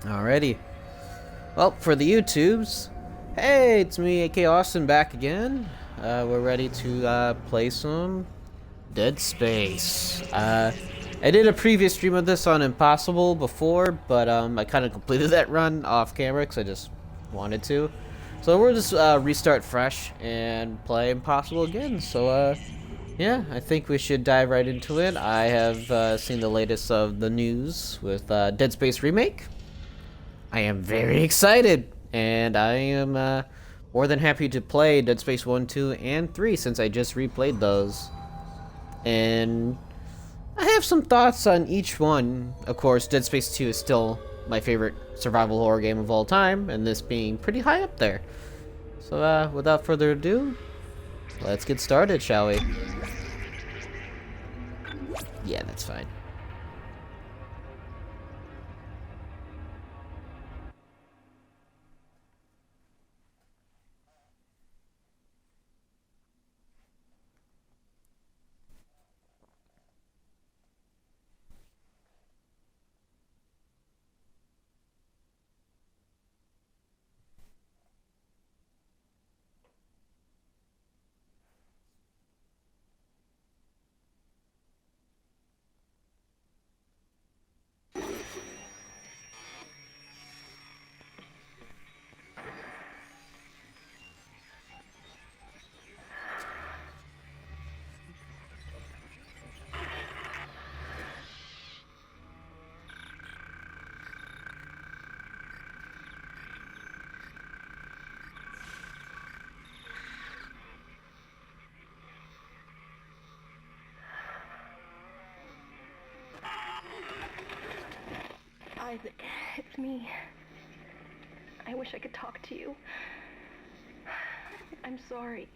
Alrighty. Well, for the YouTubes, hey, it's me, AK Austin, back again. We're ready to play some Dead Space. I did a previous stream of this on Impossible before, but I kind of completed that run off camera because I just wanted to. So we'll just restart fresh and play Impossible again. So yeah, I think we should dive right into it. I have seen the latest of the news with Dead Space Remake. I am very excited, and I am more than happy to play Dead Space 1, 2, and 3 since I just replayed those. And I have some thoughts on each one. Of course, Dead Space 2 is still my favorite survival horror game of all time, and this being pretty high up there. So without further ado, let's get started, shall we? Yeah, that's fine. It's me. I wish I could talk to you. I'm sorry.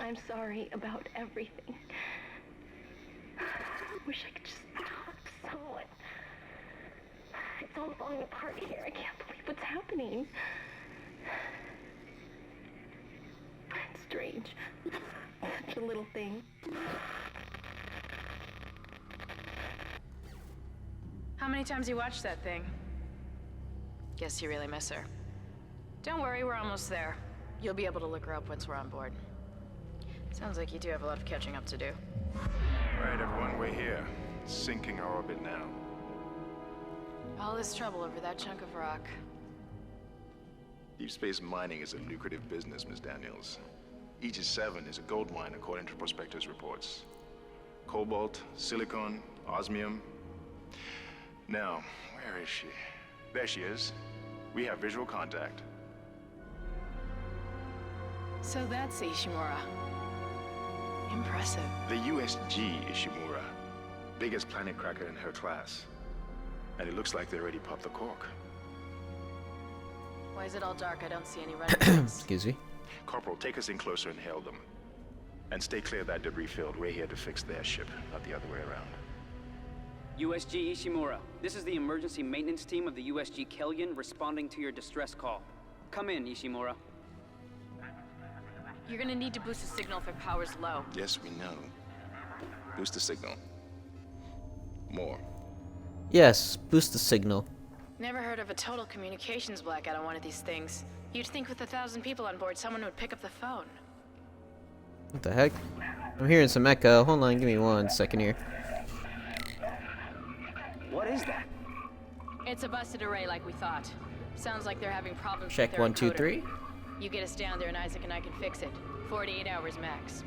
I'm sorry about everything. I wish I could just talk to someone. It's all falling apart here. I can't believe what's happening. It's strange. Such a little thing. How many times you watched that thing? Guess you really miss her. Don't worry, we're almost there. You'll be able to look her up once we're on board. Sounds like you do have a lot of catching up to do. Right, everyone, we're here. Sinking our orbit now. All this trouble over that chunk of rock. Deep space mining is a lucrative business, Ms. Daniels. Aegis 7 is a gold mine according to prospectors' reports. Cobalt, silicon, osmium. Now, where is she? There she is. We have visual contact. So that's Ishimura. Impressive. The USG Ishimura. Biggest planet cracker in her class. And it looks like they already popped the cork. Why is it all dark? I don't see any running. Excuse me. Corporal, take us in closer and hail them. And stay clear of that debris field. We're here to fix their ship, not the other way around. USG Ishimura, this is the emergency maintenance team of the USG Kellion responding to your distress call. Come in, Ishimura. You're gonna need to boost the signal if your power's low. Yes, we know. Boost the signal. More. Yes, boost the signal. Never heard of a total communications blackout on one of these things. You'd think with 1,000 people on board, someone would pick up the phone. What the heck? I'm hearing some echo. Hold on, give me 1 second here. What is that? It's a busted array like we thought. Sounds like they're having problems Check with their 1, 2, encoder. 3. You get us down there and Isaac and I can fix it. 48 hours max.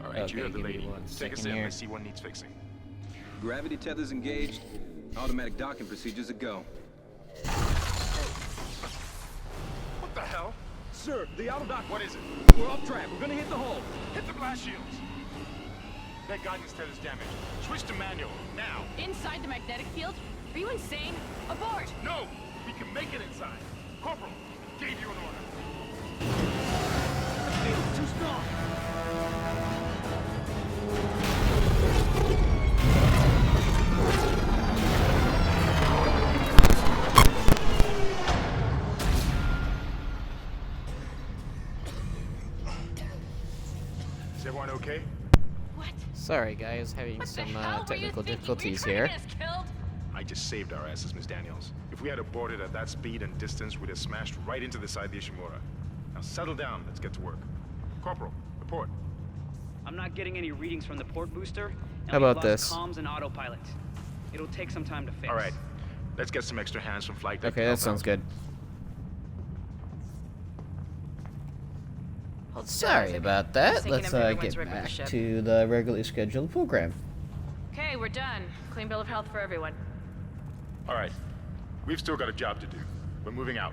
All right, Okay, you have the give me lady. 1 Take us second in. here. Let's see what needs fixing. Gravity tethers engaged. Automatic docking procedures a go. What the hell? Sir, the auto dock. What is it? We're off track. We're gonna hit the hull. Hit the blast shields. That guidance tether's damaged. Switch to manual, now. Inside the magnetic field? Are you insane? Abort! No! We can make it inside. Corporal, gave you an order. The field's too strong. Is everyone okay? What? Sorry guys, having What the some hell? Were you technical thinking difficulties you're here. trying to get us killed? I I just saved our asses, Miss Daniels. If we had aborted at that speed and distance, we'd have smashed right into the side of the Ishimura. Now settle down, let's get to work. Corporal, report. I'm not getting any readings from the port booster, and How we've about lost this? comms and autopilot. It'll take some time to fix. All right, let's get some extra hands from flight deck. Okay, that sounds good. Hold still, Sorry Isaac. about that. Thinking Let's of everyone's get ripping the back ship. to the regularly scheduled program. Okay, we're done. Clean bill of health for everyone. All right, we've still got a job to do. We're moving out.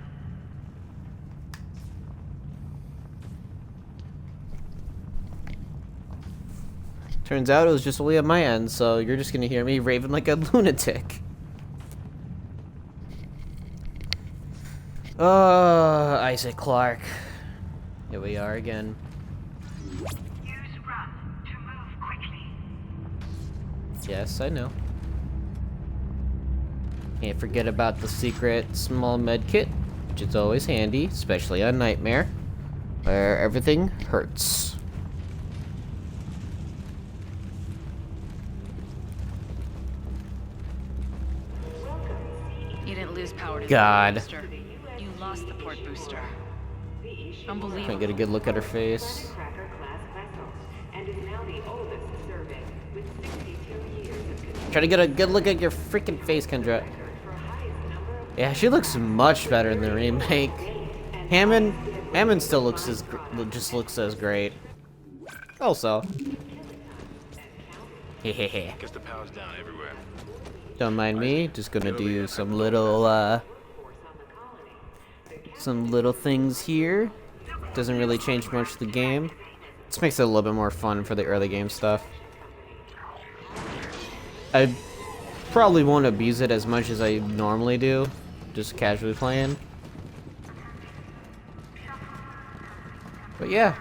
Turns out it was just only at my end, so you're just gonna hear me raving like a lunatic. Isaac Clarke. Here we are again. Use run to move quickly. Yes, I know. Can't forget about the secret small med kit, which is always handy, especially on Nightmare, where everything hurts. You didn't lose power to God. the port booster. You lost the port booster. Unbelievable. Can't get a good look at her face. Try to get a good look at your freaking face, Kendra. Yeah, she looks much better in the remake. Hammond still looks just looks as great. Also, hehehe. Guess the power's down everywhere. Don't mind me. Just gonna do some little things here. Doesn't really change much of the game. This makes it a little bit more fun for the early game stuff. I probably won't abuse it as much as I normally do, just casually playing. But yeah.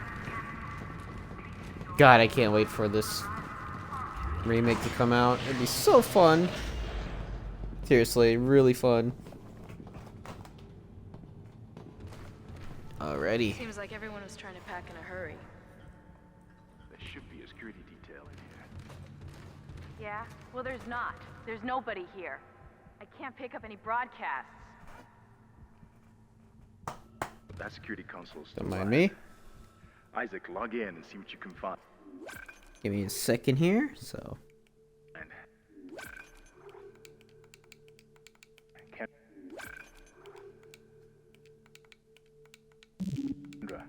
God, I can't wait for this remake to come out. It'd be so fun. Seriously, really fun. Alrighty. Seems like everyone was trying to pack in a hurry. There should be a security detail in here. Yeah? Well, there's not. There's nobody here. I can't pick up any broadcasts. But that security console's still Don't mind live. me. Isaac, log in and see what you can find. Give me a second here, so. And Kendra.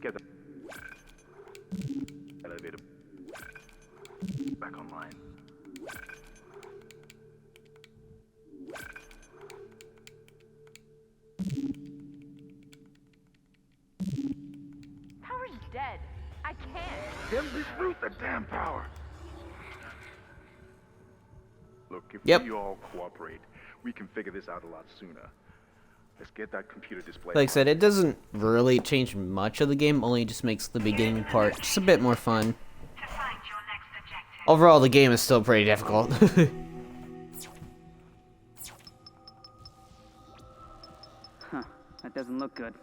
Get the elevator back online. Power's dead. I can't. Then reboot the damn power. Look, if Yep. we all cooperate, we can figure this out a lot sooner. Let's get that computer display. Like I said, it doesn't really change much of the game, only just makes the beginning part just a bit more fun. To find your next objective. Overall, the game is still pretty difficult. Huh, that doesn't look good.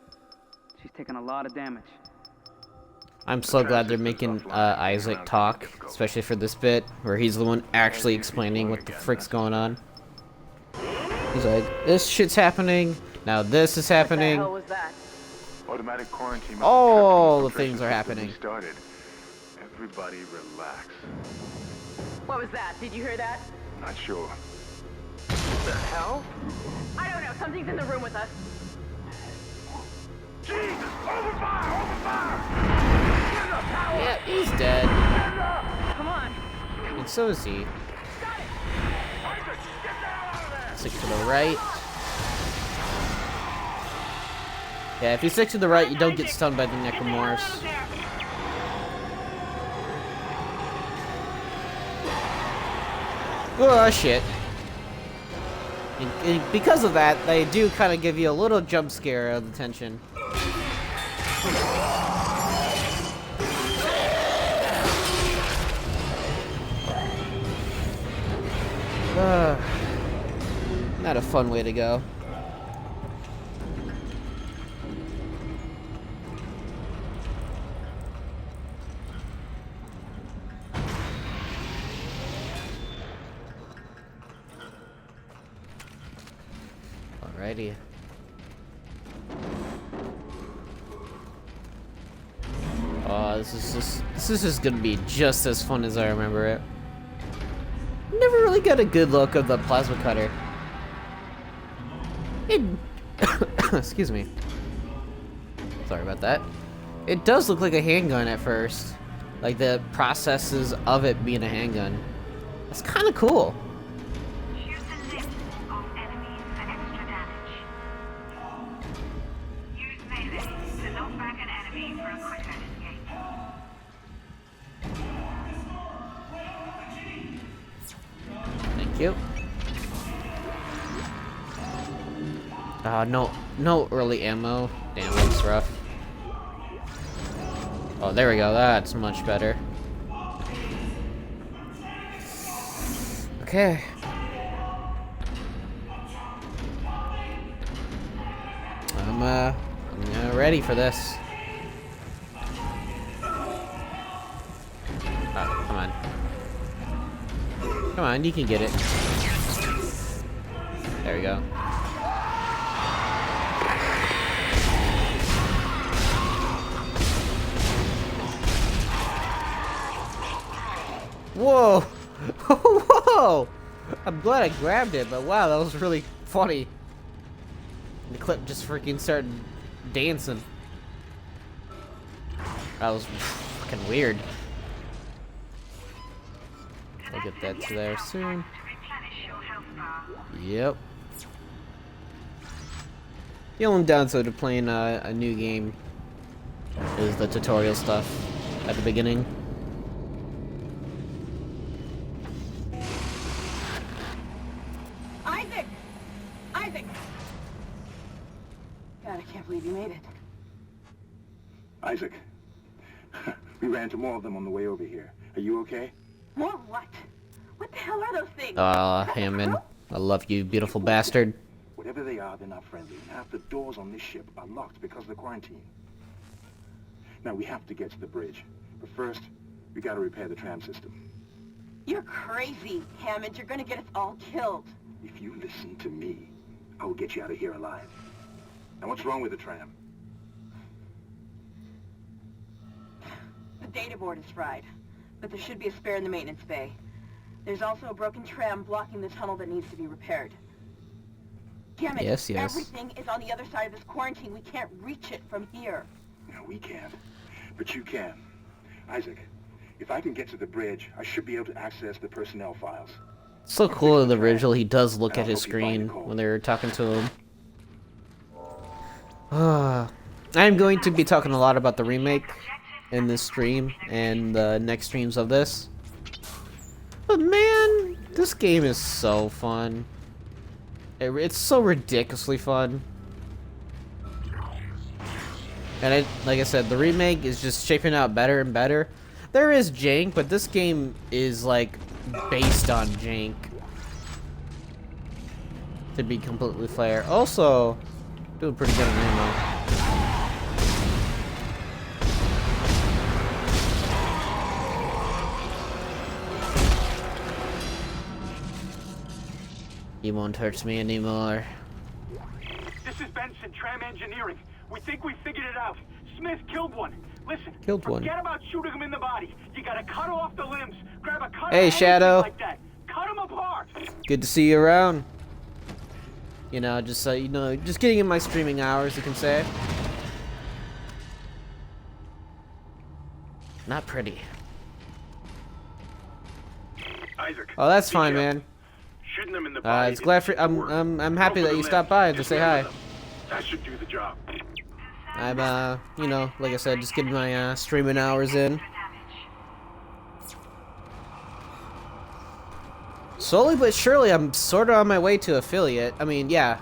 She's taken a lot of damage. I'm so glad they're making Isaac talk, especially for this bit, where he's the one actually explaining what the frick's going on. He's like, this shit's happening, now this is happening. What was that? Automatic quarantine. All the things are happening. Started. Everybody relax. What was that? Did you hear that? Not sure. What the hell? I don't know. Something's in the room with us. Jesus! Open fire! Open fire! Yeah, he's dead. Come on. And so is he. Stick to the right. Yeah, if you stick to the right, you don't get stunned by the Necromorphs. Oh, shit. And because of that, they do kind of give you a little jump scare of the tension. Not a fun way to go. Alrighty. Oh, this is just gonna be just as fun as I remember it. Never really got a good look of the plasma cutter. It excuse me. Sorry about that. It does look like a handgun at first. Like the processes of it being a handgun. That's kind of cool. Shoot the lips of enemies for extra damage. Use melee to knock back an enemy for a quicker escape. Thank you. No early ammo. Damn, that's rough. Oh, there we go. That's much better. Okay. I'm ready for this. Oh, come on. Come on, you can get it. There we go. Whoa! Whoa! I'm glad I grabbed it, but wow, that was really funny. The clip just freaking started dancing. That was fucking weird. I'll get that to there soon. Yep. The only downside of playing a new game is the tutorial stuff at the beginning. Isaac! God, I can't believe you made it. Isaac, we ran into more of them on the way over here. Are you okay? More what? What the hell are those things? Hammond. I love you, beautiful bastard. Whatever they are, they're not friendly. Half the doors on this ship are locked because of the quarantine. Now, we have to get to the bridge. But first, we gotta repair the tram system. You're crazy, Hammond. You're gonna get us all killed. If you listen to me, I will get you out of here alive. Now, what's wrong with the tram? The data board is fried, but there should be a spare in the maintenance bay. There's also a broken tram blocking the tunnel that needs to be repaired. Damn it, yes. Everything is on the other side of this quarantine. We can't reach it from here. No, we can't. But you can. Isaac, if I can get to the bridge, I should be able to access the personnel files. It's so cool in the visual, he does look at his screen when they're talking to him. I'm going to be talking a lot about the remake in this stream and the next streams of this. But man, this game is so fun. It's so ridiculously fun. And like I said, the remake is just shaping out better and better. There is jank, but this game is like based on jank. To be completely fair. Also, doing pretty good on ammo. He won't hurt me anymore. This is Benson, Tram Engineering. We think we figured it out. Smith killed one. Listen, forget about shooting him in the body. You gotta cut off the limbs. Grab a cutter. Hey, Shadow. Like that. Cut him apart. Good to see you around. You know, just just getting in my streaming hours, you can say. Not pretty. Isaac. Oh, that's fine, man. Shooting them in the body. It's glad for I'm happy that you stopped by to say hi. That should do the job. I'm you know, like I said, just getting my streaming hours in. Slowly but surely, I'm sort of on my way to affiliate. I mean, yeah,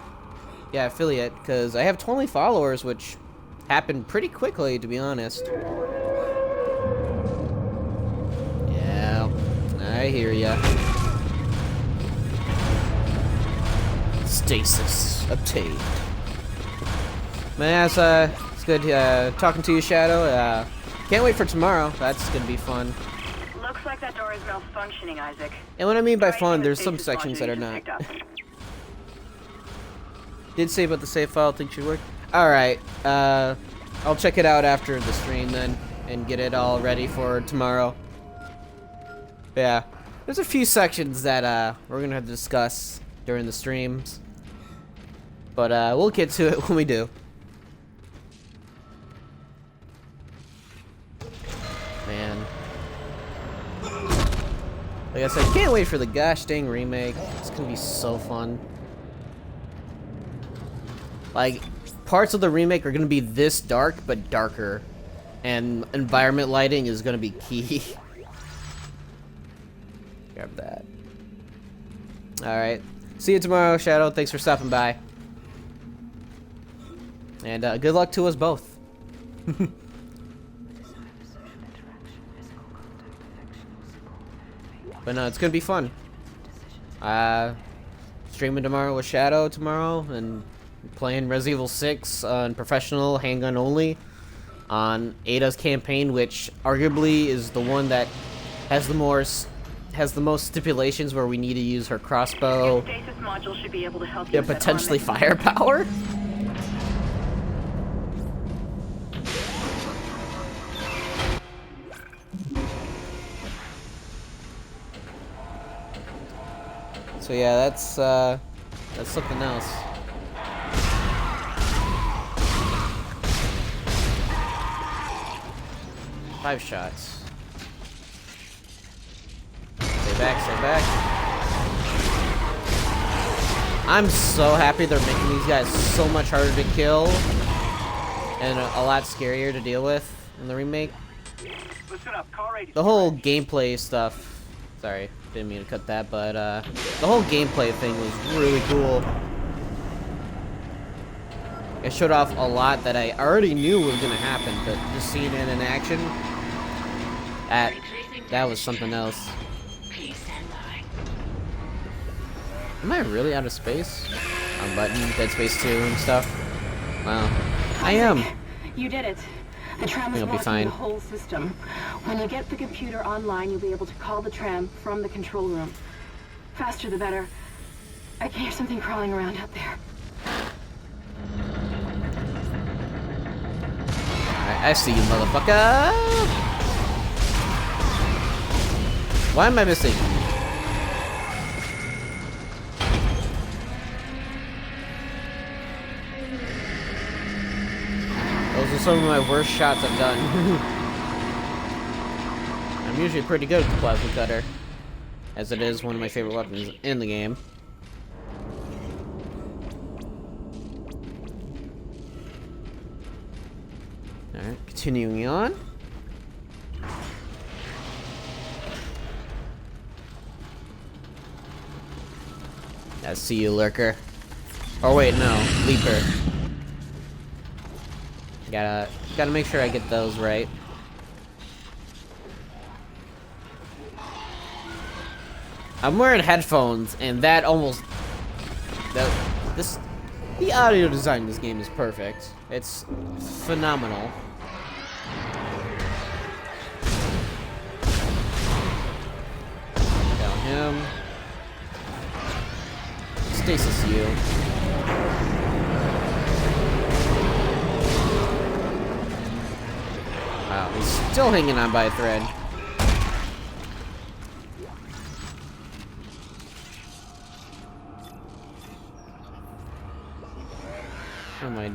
affiliate, because I have 20 followers, which happened pretty quickly, to be honest. Yeah, I hear ya. Stasis obtained. Man, it's good talking to you, Shadow. Can't wait for tomorrow. That's gonna be fun. Looks like that door is malfunctioning, Isaac. And what I mean by fun, there's some sections that are not. Did say about the save file, think should work. Alright, I'll check it out after the stream then, and get it all ready for tomorrow. Yeah, there's a few sections that we're gonna have to discuss during the streams. But we'll get to it when we do. Man. Like I said, can't wait for the gosh dang remake. It's gonna be so fun. Like, parts of the remake are gonna be this dark, but darker. And environment lighting is gonna be key. Grab that. Alright. See you tomorrow, Shadow. Thanks for stopping by. And good luck to us both. But no, it's gonna be fun. Streaming tomorrow with Shadow tomorrow, and playing Resident Evil 6 on professional handgun only on Ada's campaign, which arguably is the one that has the most stipulations where we need to use her crossbow. Your stasis module should be able to help you with that Potentially armament. firepower. So yeah, that's something else. Five shots. Stay back, stay back. I'm so happy they're making these guys so much harder to kill and a lot scarier to deal with in the remake. Listen up, car rate is The whole gameplay stuff. Sorry, didn't mean to cut that, but the whole gameplay thing was really cool. It showed off a lot that I already knew was gonna happen, but just seeing it in action, that was something else. Am I really out of space? On button, Dead Space 2 and stuff? Wow. I am. You did it. The tram is It'll be blocking fine. the whole system. When you get the computer online, you'll be able to call the tram from the control room. Faster the better. I can hear something crawling around out there. I see you, motherfucker! Why am I missing? Those are some of my worst shots I've done. I'm usually pretty good at the plasma cutter, as it is one of my favorite weapons in the game. Alright, continuing on. I see you, lurker. Oh wait, no, leaper. Gotta make sure I get those right. I'm wearing headphones, and the audio design in this game is perfect. It's phenomenal. Down him. Stasis you. Wow, he's still hanging on by a thread. Oh my...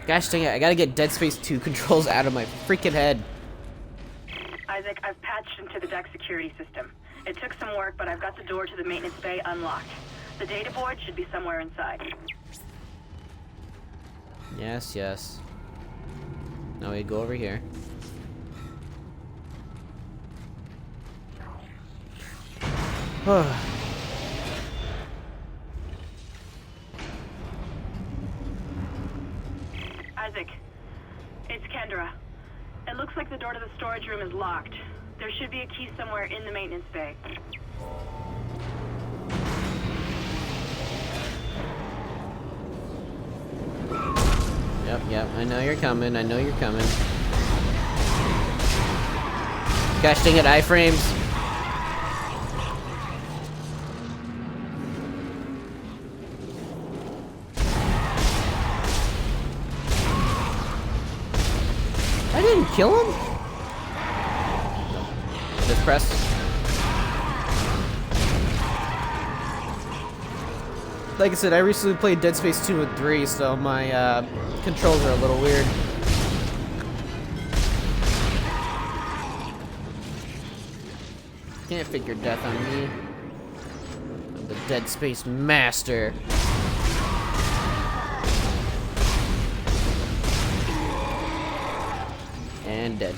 Gosh dang it, I gotta get Dead Space 2 controls out of my freaking head. Isaac, I've patched into the deck security system. It took some work, but I've got the door to the maintenance bay unlocked. The data board should be somewhere inside. Yes, yes. Now we go over here. Isaac, it's Kendra. It looks like the door to the storage room is locked. There should be a key somewhere in the maintenance bay. Yep, I know you're coming, I know you're coming. Gosh dang it, iframes. kill him? No. Just press. Like I said, I recently played Dead Space 2 and 3, so my controls are a little weird. Can't fake your death on me. I'm the Dead Space master. And dead.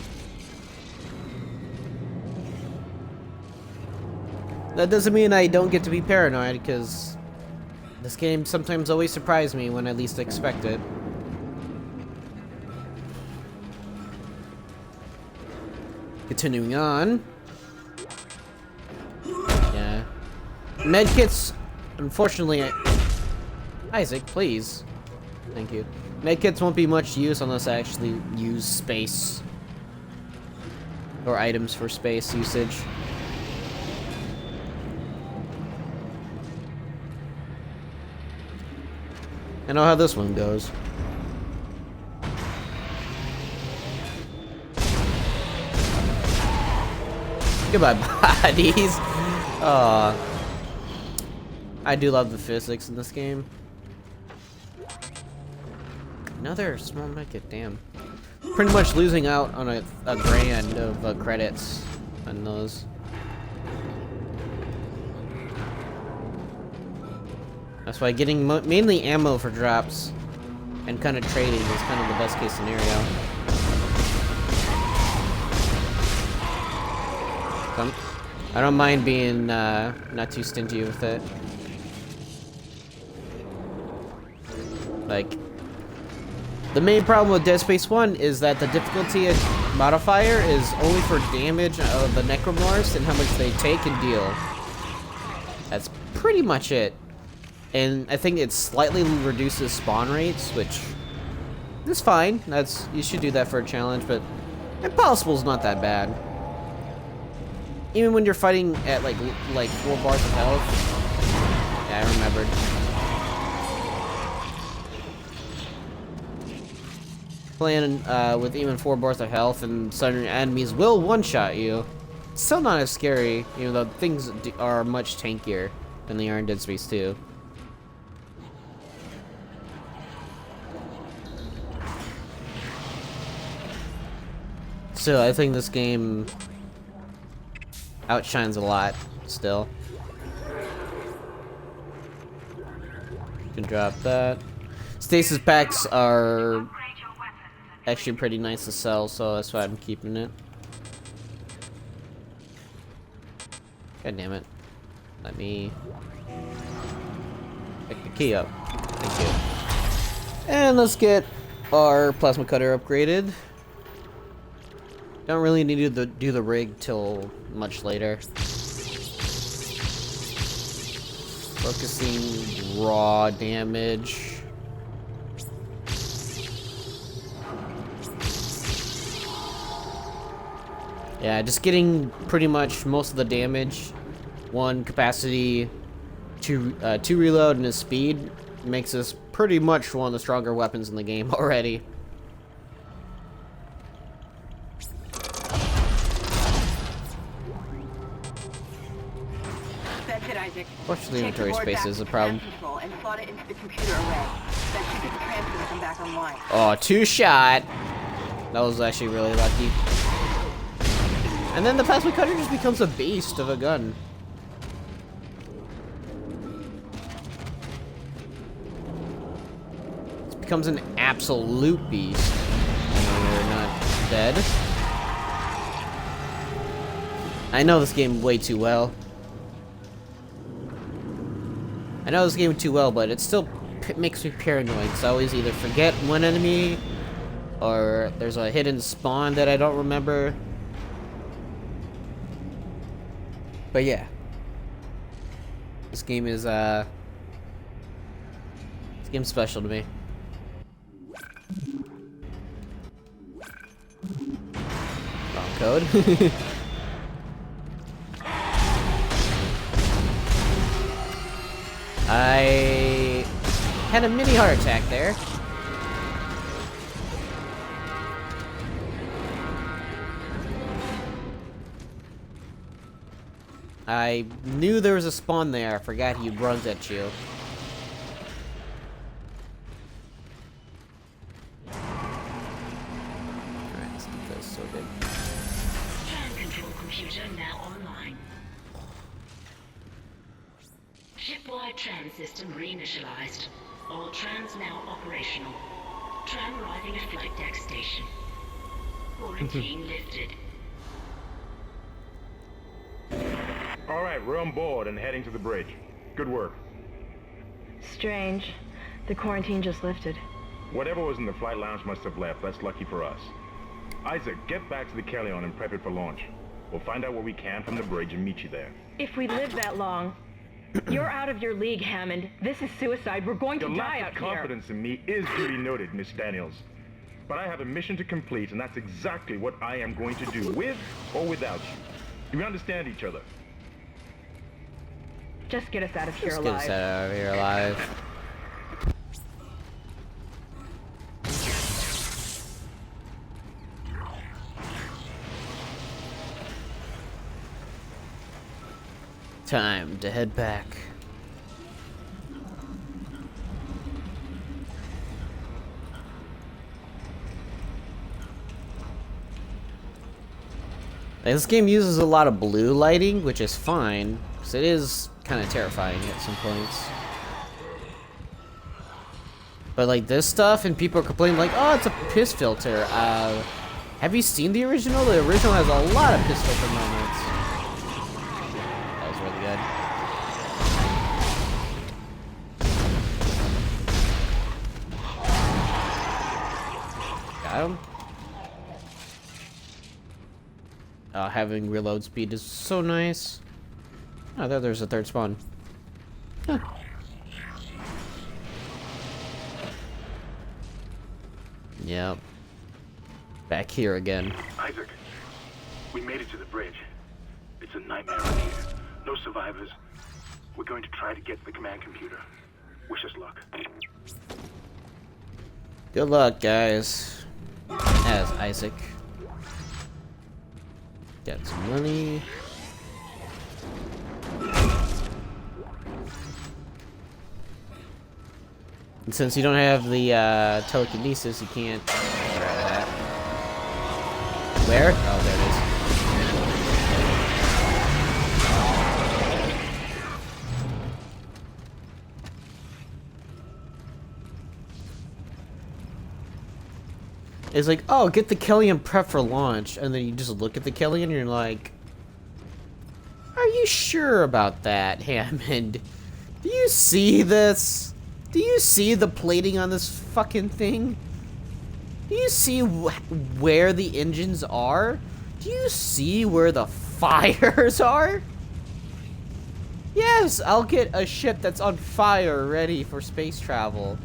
That doesn't mean I don't get to be paranoid, because this game sometimes always surprises me when I least expect it. Continuing on. Yeah. Medkits, unfortunately, Isaac, please. Thank you. Medkits won't be much use unless I actually use space. Or items for space usage. I know how this one goes. Goodbye, bodies. I do love the physics in this game. Another small medkit, damn. Pretty much losing out on a grand of credits on those. That's why getting mainly ammo for drops and kind of trading is kind of the best case scenario. I don't mind being not too stingy with it. Like, the main problem with Dead Space 1 is that the difficulty modifier is only for damage of the Necromorphs and how much they take and deal. That's pretty much it. And I think it slightly reduces spawn rates, which is fine. You should do that for a challenge, but impossible is not that bad. Even when you're fighting at like 4 bars of health. Yeah, I remembered. Playing with even 4 bars of health and certain enemies will one-shot you. It's still not as scary, even though things are much tankier than they are in Dead Space 2. So I think this game outshines a lot still. You can drop that. Stasis packs are actually pretty nice to sell, so that's why I'm keeping it. God damn it. Let me pick the key up. Thank you. And let's get our plasma cutter upgraded. Don't really need to do the rig till much later. Focusing raw damage. Yeah, just getting pretty much most of the damage. 1 capacity, 2 reload, and his speed makes this pretty much one of the stronger weapons in the game already. That's it, Isaac. Fortunately, inventory space is a problem. And slot it into the computer array. That should get the transmitter come back online. Oh, 2 shot. That was actually really lucky. And then the plasma cutter just becomes a beast of a gun. It becomes an absolute beast. And we're not dead. I know this game way too well. I know this game too well, but it still makes me paranoid. So I always either forget one enemy, or there's a hidden spawn that I don't remember. But yeah, this game is this game's special to me. Wrong code. I had a mini heart attack there. I knew there was a spawn there. I forgot he runs at you. Alright, let's keep those sorted. Tram control computer now online. Shipwide tram system reinitialized. All trams now operational. Tram arriving at flight deck station. Quarantine lifted. All right, we're on board and heading to the bridge. Good work. Strange. The quarantine just lifted. Whatever was in the flight lounge must have left. That's lucky for us. Isaac, get back to the Kellion and prep it for launch. We'll find out what we can from the bridge and meet you there. If we live that long, you're out of your league, Hammond. This is suicide. We're going to Your die lack out of here. confidence in me is duly noted, Miss Daniels. But I have a mission to complete, and that's exactly what I am going to do, with or without you. Do we understand each other? Just get us out of here Just get alive. us out of here alive. Time to head back. This game uses a lot of blue lighting, which is fine, because it is kind of terrifying at some points. But like this stuff, and people are complaining like, oh, it's a piss filter. Have you seen the original? The original has a lot of piss filter moments. That was really good. Got him. Having reload speed is so nice. Oh, there's a third spawn. Huh. Yep. Back here again. Isaac, we made it to the bridge. It's a nightmare out here. No survivors. We're going to try to get to the command computer. Wish us luck. Good luck, guys. As Isaac. Got some money. And since you don't have the telekinesis, you can't grab that. Where? Oh, there it is. It's like, oh, get the Kellion prep for launch, and then you just look at the Kellion and you're like, are you sure about that, Hammond? Do you see this? Do you see the plating on this fucking thing? Do you see where the engines are? Do you see where the fires are? Yes, I'll get a ship that's on fire ready for space travel.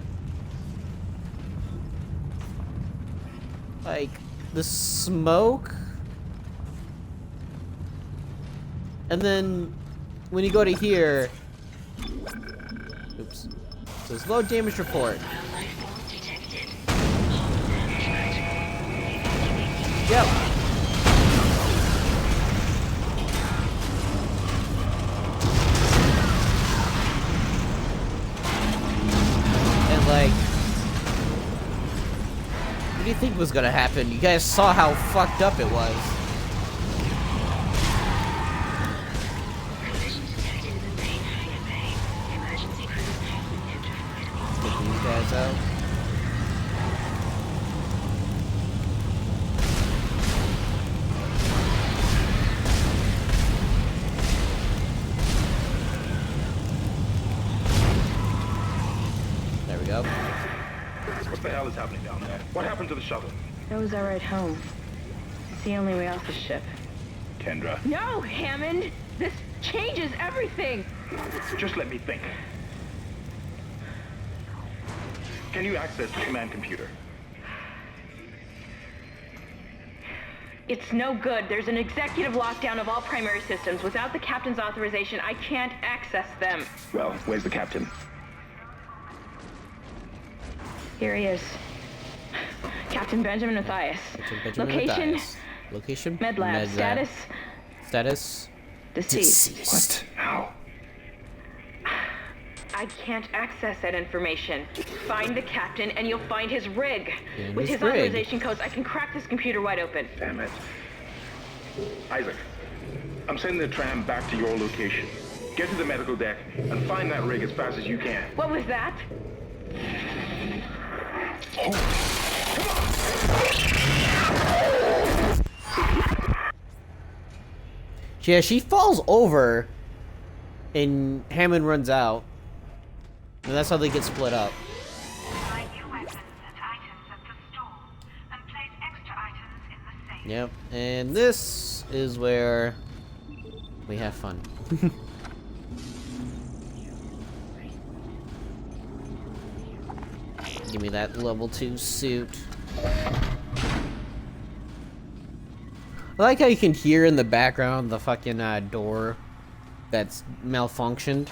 Like, the smoke. And then, when you go to here... Oops. It says low damage report. Yep. And like... What do you think was gonna happen? You guys saw how fucked up it was. Get these guys out. There we go. What the hell is happening down there? What happened to the shuttle? That was our ride home. It's the only way off the ship. Kendra. No, Hammond! This changes everything! Just let me think. Can you access the command computer? It's no good. There's an executive lockdown of all primary systems. Without the captain's authorization, I can't access them. Well, where's the captain? Here he is. Captain Benjamin Mathias. Benjamin Location? Mathias. Location? Med lab. Status? Status? Deceased. What? How? I can't access that information. Find the captain and you'll find his rig. And With his his rig. authorization codes, I can crack this computer wide open. Damn it. Isaac, I'm sending the tram back to your location. Get to the medical deck and find that rig as fast as you can. What was that? Yeah, she falls over, and Hammond runs out, and that's how they get split up. Find new weapons and items at the store, and place extra items in the safe. Yep, and this is where we have fun. Give me that level 2 suit. I like how you can hear in the background the fucking door that's malfunctioned.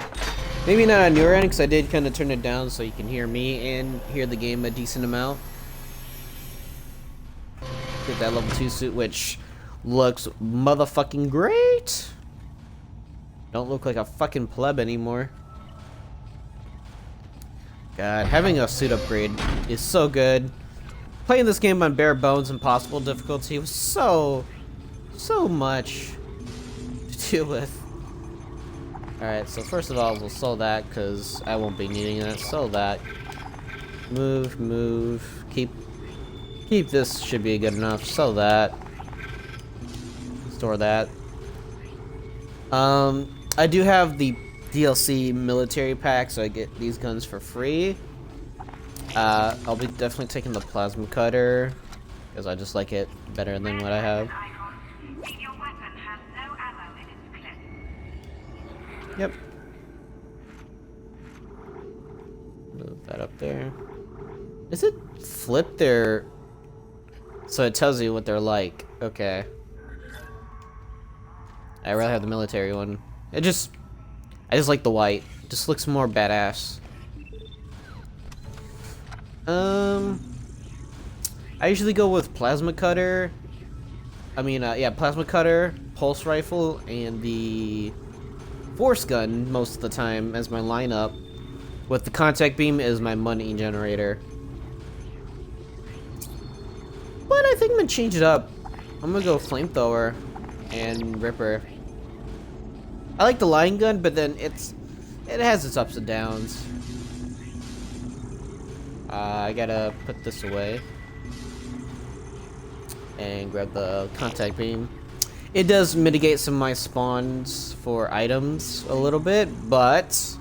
Maybe not on your end, because I did kind of turn it down so you can hear me and hear the game a decent amount. Get that level 2 suit, which looks motherfucking great. Don't look like a fucking pleb anymore. God, having a suit upgrade is so good. Playing this game on bare bones impossible difficulty was so much to deal with. Alright, so first of all, we'll sell that because I won't be needing it. Sell that. Move. Keep this, should be good enough. Sell that. Store that. I do have the DLC military pack, so I get these guns for free. I'll be definitely taking the plasma cutter because I just like it better than what I have. Your weapon has no ammo in its clip. Yep. Move that up there. Is it flip there? So it tells you what they're like. Okay. I rather have the military one. I just like the white. It just looks more badass. I usually go with plasma cutter. Plasma cutter, pulse rifle, and the force gun most of the time as my lineup. With the contact beam as my money generator. But I think I'm gonna change it up. I'm gonna go flamethrower and Ripper. I like the line gun, but then it has its ups and downs. I gotta put this away and grab the contact beam. It does mitigate some of my spawns for items a little bit, but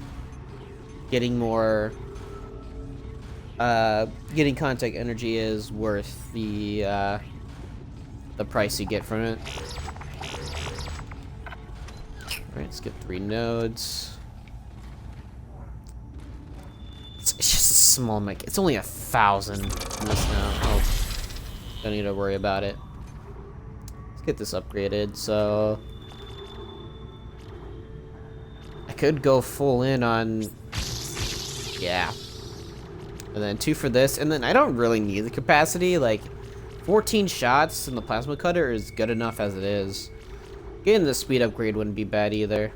getting more getting contact energy is worth the price you get from it. Alright, let's get 3 nodes. It's just a small mech. It's only 1,000 in this now. Oh, don't need to worry about it. Let's get this upgraded. So I could go full in on, yeah. And then 2 for this, and then I don't really need the capacity. Like 14 shots in the plasma cutter is good enough as it is. Getting the speed upgrade wouldn't be bad either.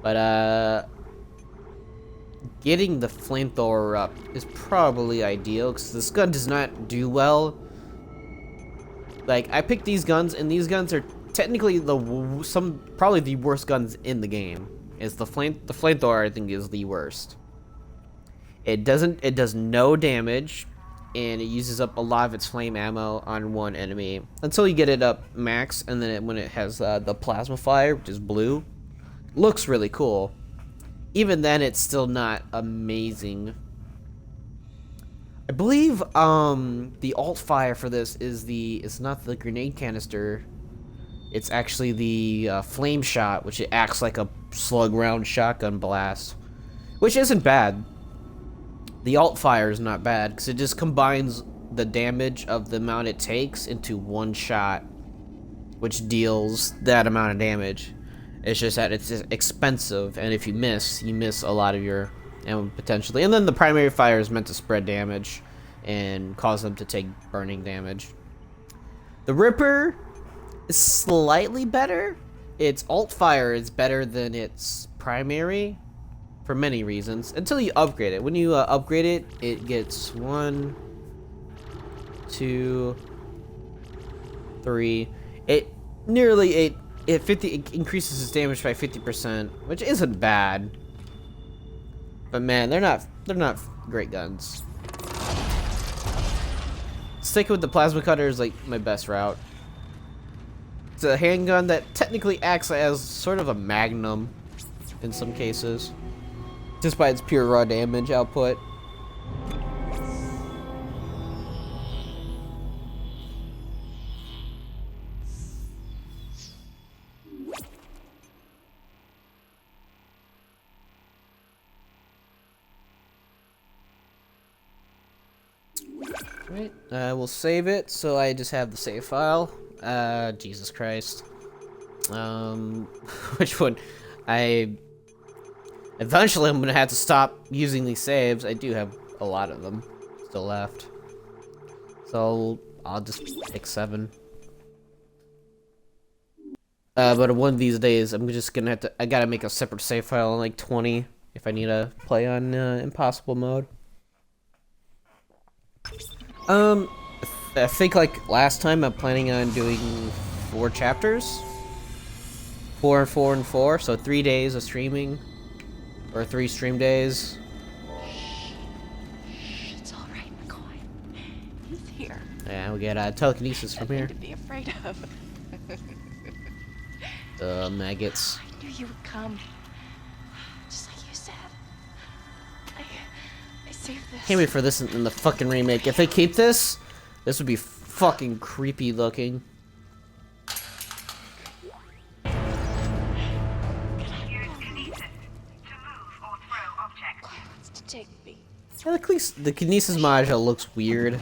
But getting the flamethrower up is probably ideal because this gun does not do well. Like I picked these guns, and these guns are technically probably the worst guns in the game. Is the flamethrower I think is the worst. It does no damage, and it uses up a lot of its flame ammo on one enemy until you get it up max, and then when it has the plasma fire, which is blue, looks really cool. Even then, it's still not amazing. I believe the alt fire for this is it's not the grenade canister. It's actually the flame shot, which it acts like a slug round shotgun blast, which isn't bad. The alt fire is not bad because it just combines the damage of the amount it takes into one shot, which deals that amount of damage. It's just that it's expensive, and if you miss a lot of your ammo potentially. And then the primary fire is meant to spread damage and cause them to take burning damage. The Ripper is slightly better, its alt fire is better than its primary for many reasons until you upgrade it. When you upgrade it, it gets 1, 2, 3. It increases its damage by 50%, which isn't bad. But man, they're not great guns. Sticking with the plasma cutter is like my best route. It's a handgun that technically acts as sort of a magnum in some cases, just by its pure raw damage output. Right, we'll save it, so I just have the save file. Jesus Christ. Which one? Eventually I'm gonna have to stop using these saves. I do have a lot of them still left. So, I'll just pick 7. But one of these days, I'm just gonna have to, I gotta make a separate save file on like 20 if I need to play on impossible mode. I think like last time I'm planning on doing 4 chapters. 4 and 4 and 4, so 3 days of streaming. Or 3 stream days. It's all right, McCoy. He's here. Yeah, we get telekinesis from here. To be afraid of. The maggots. I knew you would come. Just like you said. I saved this. Can't wait for this in the fucking remake. If they keep this, this would be fucking creepy looking. Yeah, the kinesis module looks weird.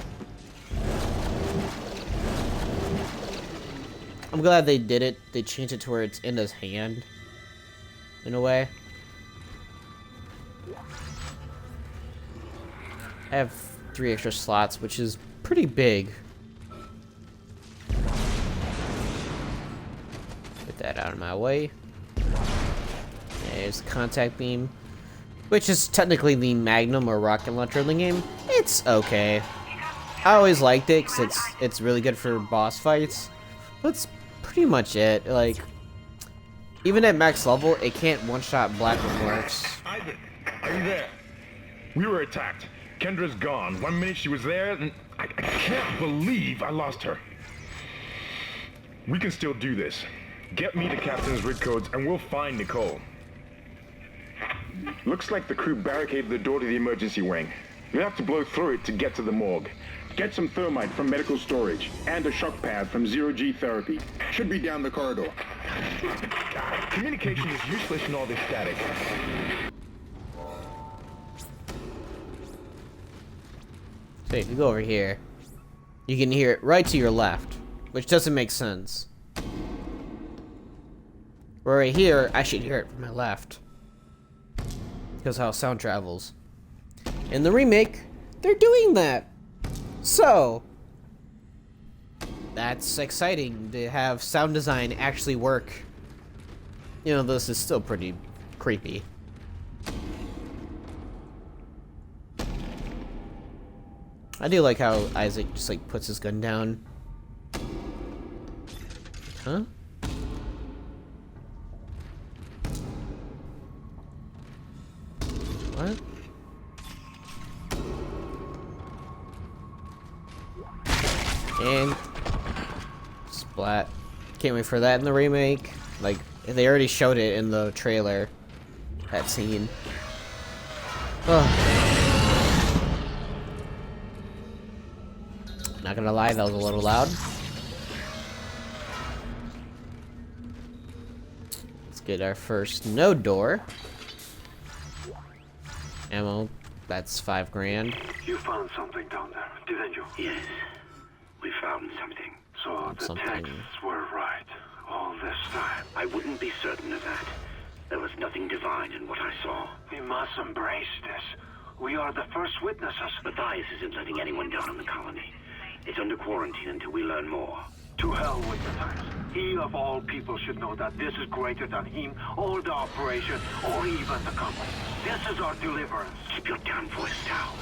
I'm glad they did it. They changed it to where it's in his hand, in a way. I have 3 extra slots, which is pretty big. Get that out of my way. There's the contact beam, which is technically the magnum or rocket launcher in the game. It's okay. I always liked it because it's really good for boss fights. That's pretty much it. Like, even at max level, it can't one-shot Black Works. Isaac, are you there? We were attacked. Kendra's gone. 1 minute she was there, and I can't believe I lost her. We can still do this. Get me the captain's rig codes, and we'll find Nicole. Looks like the crew barricaded the door to the emergency wing. You'll have to blow through it to get to the morgue. Get some thermite from medical storage, and a shock pad from zero-G therapy. Should be down the corridor. Communication is useless in all this static. So if you go over here, you can hear it right to your left, which doesn't make sense. Right here, I should hear it from my left. Because how sound travels. In the remake, they're doing that. So, that's exciting to have sound design actually work. You know, this is still pretty creepy. I do like how Isaac just like puts his gun down. Huh? What? And splat. Can't wait for that in the remake. Like, they already showed it in the trailer. That scene. Ugh. Not gonna lie, that was a little loud. Let's get our first node door. Ammo, that's $5 grand. You found something down there, didn't you? Yes, we found something. So the texts were right all this time. I wouldn't be certain of that. There was nothing divine in what I saw. We must embrace this. We are the first witnesses. Matthias isn't letting anyone down in the colony. It's under quarantine until we learn more. To hell with the times. He of all people should know that this is greater than him, or the operation, or even the company. This is our deliverance. Keep your damn voice down.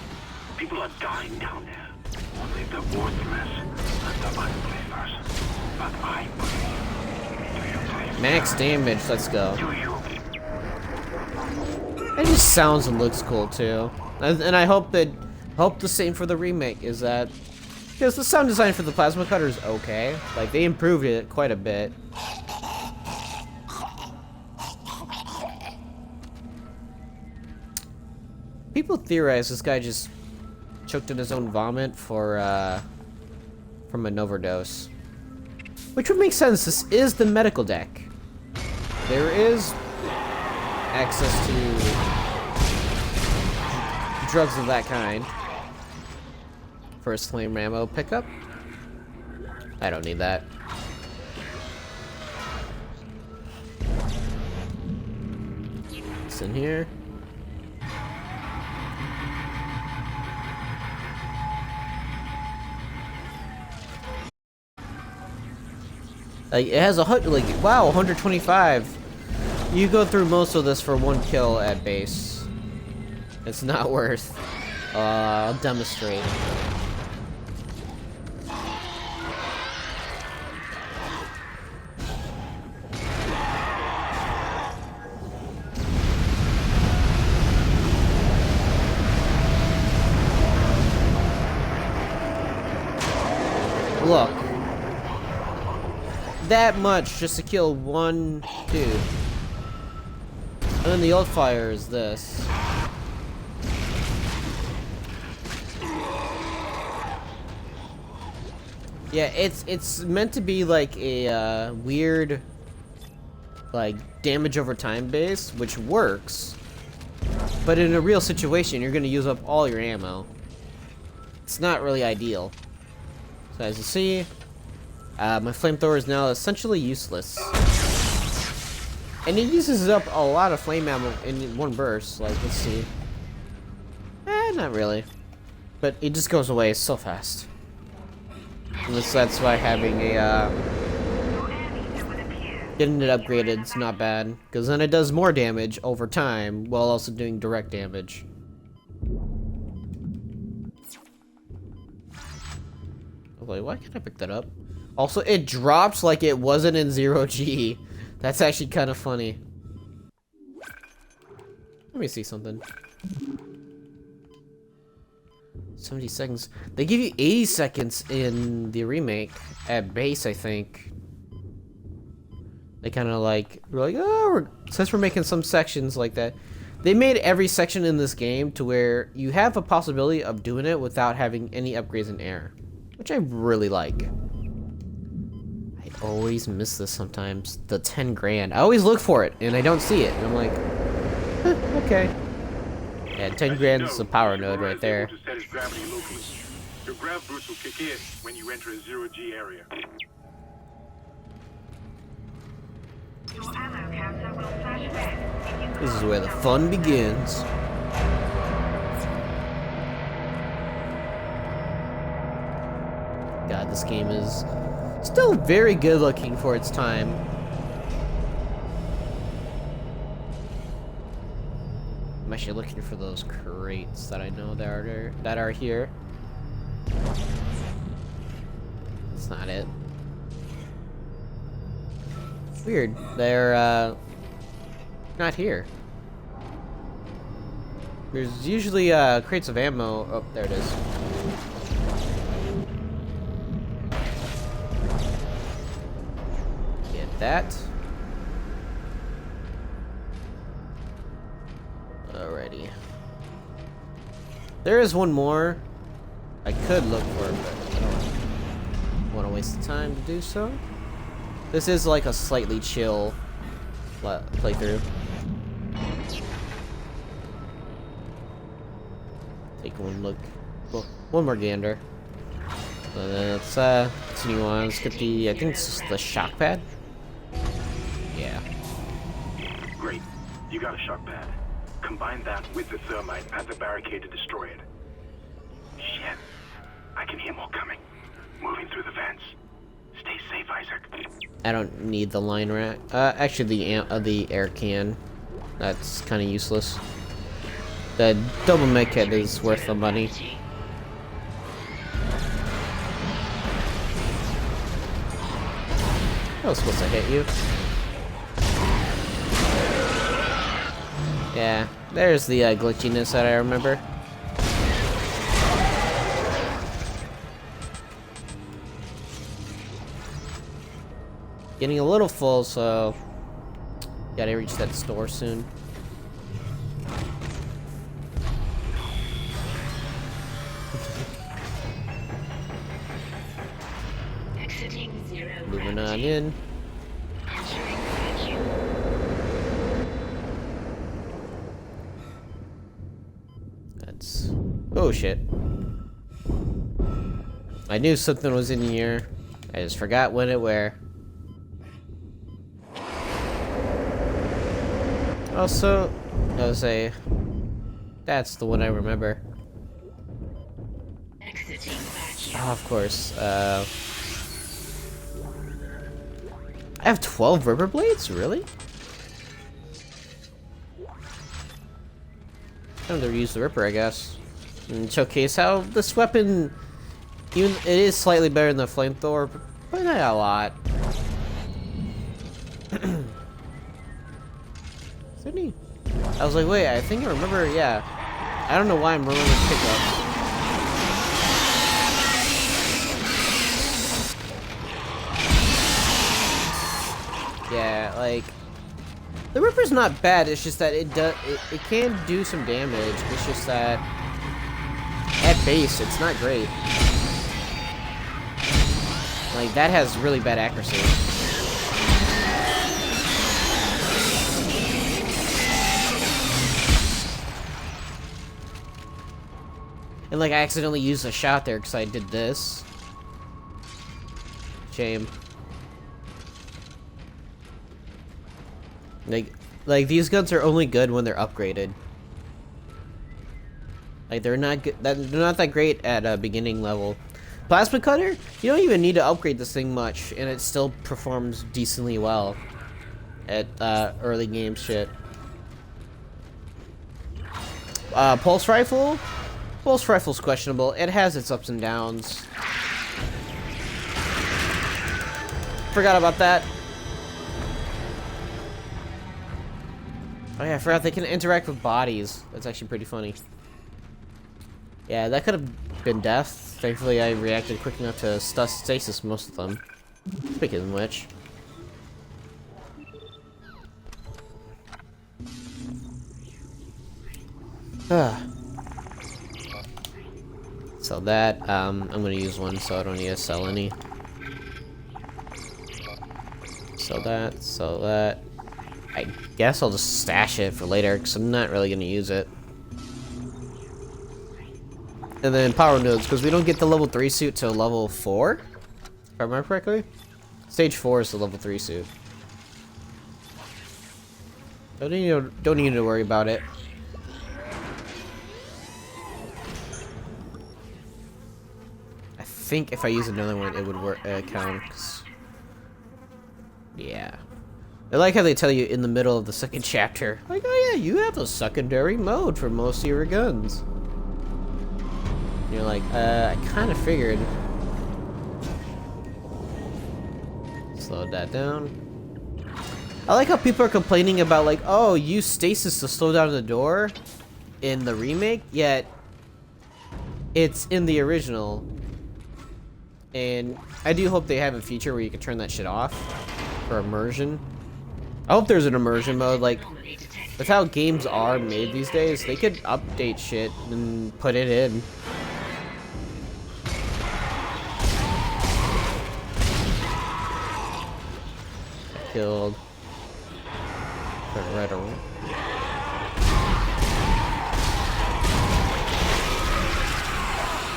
People are dying down there. Only the worthless and the unbelievers. But I believe. Do you believe? Max damage, let's go. Do you? It just sounds and looks cool too. And I hope the same for the remake, is that because the sound design for the plasma cutter is okay. Like, they improved it quite a bit. People theorize this guy just choked in his own vomit from an overdose. Which would make sense. This is the medical deck. There is access to drugs of that kind. First flame ammo pickup. I don't need that. It's in here. Like, it has wow, 125. You go through most of this for 1 kill at base. It's not worth. I'll demonstrate. Look. That much just to kill 1 dude. And then the old fire is this. Yeah, it's meant to be like a weird, like, damage over time base, which works. But in a real situation, you're gonna use up all your ammo. It's not really ideal. So as you see, my flamethrower is now essentially useless. And it uses up a lot of flame ammo in one burst. Like, let's see. Not really. But it just goes away so fast. And that's why having a, getting it upgraded is not bad. Because then it does more damage over time, while also doing direct damage. Wait, why can't I pick that up? Also, it drops like it wasn't in 0G. That's actually kind of funny. Let me see something. 70 seconds. They give you 80 seconds in the remake at base, I think. They kind of like, we're like, oh, since we're making some sections like that. They made every section in this game to where you have a possibility of doing it without having any upgrades in air. Which I really like. I always miss this sometimes. The 10 grand. I always look for it, and I don't see it. And I'm like, okay. Yeah, 10 grand is a power node right there. To set its gravity locally. Your grav boost will kick in when you enter a 0G area. This is where the fun begins. God, this game is still very good looking for its time. I'm actually looking for those crates that I know that are here. That's not it. Weird. They're not here. There's usually crates of ammo. Oh, there it is. Get that. Alrighty. There is one more I could look for, but I don't want to waste the time to do so. This is like a slightly chill playthrough. Take one look. Well, one more gander. Let's continue on. Let's get the, I think it's the shock pad. Yeah. Great. You got a shock pad. Combine that with the thermite at the barricade to destroy it. Shit. I can hear more coming. Moving through the vents. Stay safe. visor. I don't need the line rack. Actually, the air can. That's kind of useless. The double med kit is worth the money. I was supposed to hit you. Yeah, there's the glitchiness that I remember. Getting a little full, so gotta reach that store soon. Moving on in. That's... oh shit. I knew something was in here. I just forgot when and where. Also, I was say, that's the one I remember. Oh, of course. I have 12 ripper blades? Really? Time to use the ripper, I guess. And showcase how this weapon, even it is slightly better than the flamethrower, but not a lot. I was like, wait, I think I remember, yeah. I don't know why I'm remembering pickups. Yeah, like, the Ripper's not bad, it's just that it can do some damage. It's just that at base it's not great. Like, that has really bad accuracy. And like, I accidentally used a shot there because I did this. Shame. Like these guns are only good when they're upgraded. Like they're not good. They're not that great at a beginning level. Plasma cutter, you don't even need to upgrade this thing much, and it still performs decently well at early game shit. Pulse rifle. Pulse rifle's questionable. It has its ups and downs. Forgot about that. Oh yeah, I forgot they can interact with bodies. That's actually pretty funny. Yeah, that could have been death. Thankfully, I reacted quick enough to stasis most of them. Speaking of which. So that, I'm gonna use one so I don't need to sell any. So that. I guess I'll just stash it for later, because I'm not really gonna use it. And then power nodes, because we don't get the level 3 suit till level 4? If I remember correctly? Stage 4 is the level 3 suit. Don't need to worry about it. I think if I use another one, it would work. Count. Yeah. I like how they tell you in the middle of the second chapter, like, oh yeah, you have a secondary mode for most of your guns. And you're like, I kind of figured. Slow that down. I like how people are complaining about, like, oh, use stasis to slow down the door in the remake, yet it's in the original. And I do hope they have a feature where you can turn that shit off for immersion. I hope there's an immersion mode. Like, that's how games are made these days. They could update shit and put it in. Killed. Turn right around.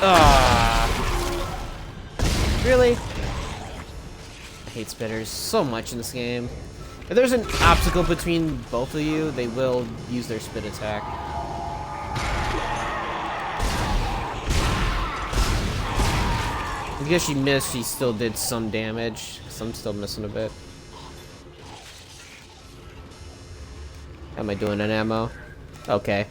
Ah. Really? I hate spitters so much in this game. If there's an obstacle between both of you, they will use their spit attack. Because she missed, she still did some damage. guess I'm still missing a bit. How am I doing in ammo? Okay.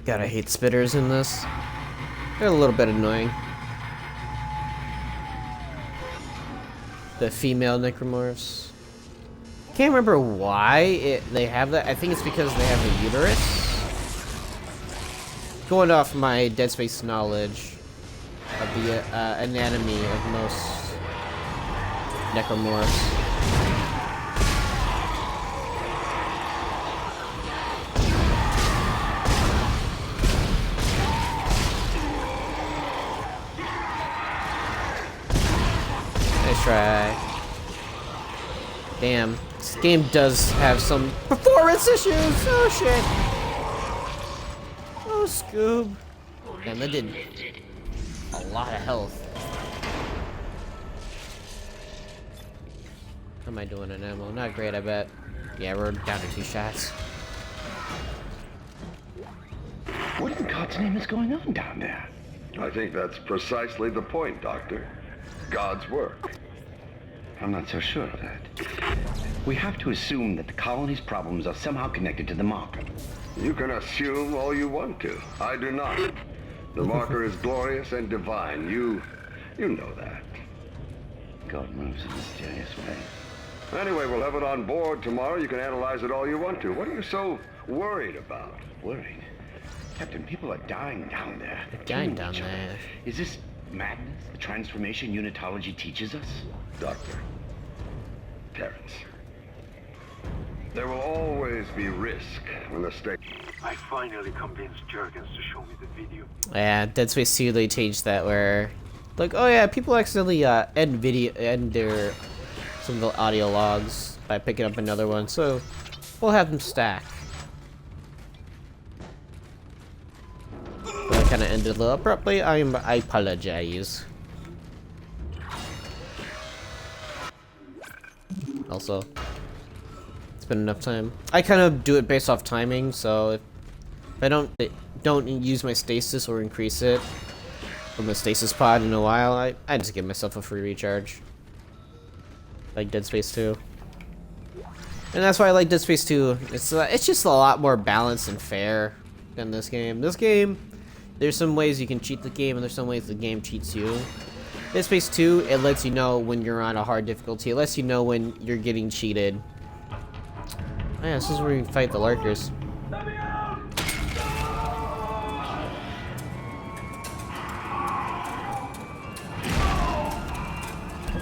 God, I hate spitters in this. They're a little bit annoying. The female necromorphs. Can't remember why they have that. I think it's because they have a uterus. Going off my Dead Space knowledge of the anatomy of most necromorphs. Nice try. Damn, this game does have some performance issues. Oh shit. Oh, Scoob. Damn, that did a lot of health. How am I doing in ammo? Not great, I bet. Yeah, we're down to 2 shots. What in God's name is going on down there? I think that's precisely the point, Doctor. God's work. I'm not so sure of that. We have to assume that the colony's problems are somehow connected to the marker. You can assume all you want to. I do not. The marker is glorious and divine. You know that. God moves in a mysterious way. Anyway, we'll have it on board tomorrow. You can analyze it all you want to. What are you so worried about? Worried? Captain, people are dying down there. They're dying down there. Is this madness the transformation unitology teaches us? Doctor. Terrence. There will always be risk when the stake... I finally convinced Jurgens to show me the video. Yeah, Dead Space 2, they changed that where... Like, oh yeah, people accidentally end their... some of the audio logs by picking up another one, so we'll have them stack. But I kind of ended a little abruptly. I apologize. Also, it's been enough time. I kind of do it based off timing, so if I don't use my stasis or increase it from a stasis pod in a while, I just give myself a free recharge. Like Dead Space 2. And that's why I like Dead Space 2. It's just a lot more balanced and fair than this game. This game, there's some ways you can cheat the game, and there's some ways the game cheats you. Dead Space 2, it lets you know when you're on a hard difficulty. It lets you know when you're getting cheated. Oh yeah, this is where you fight the lurkers.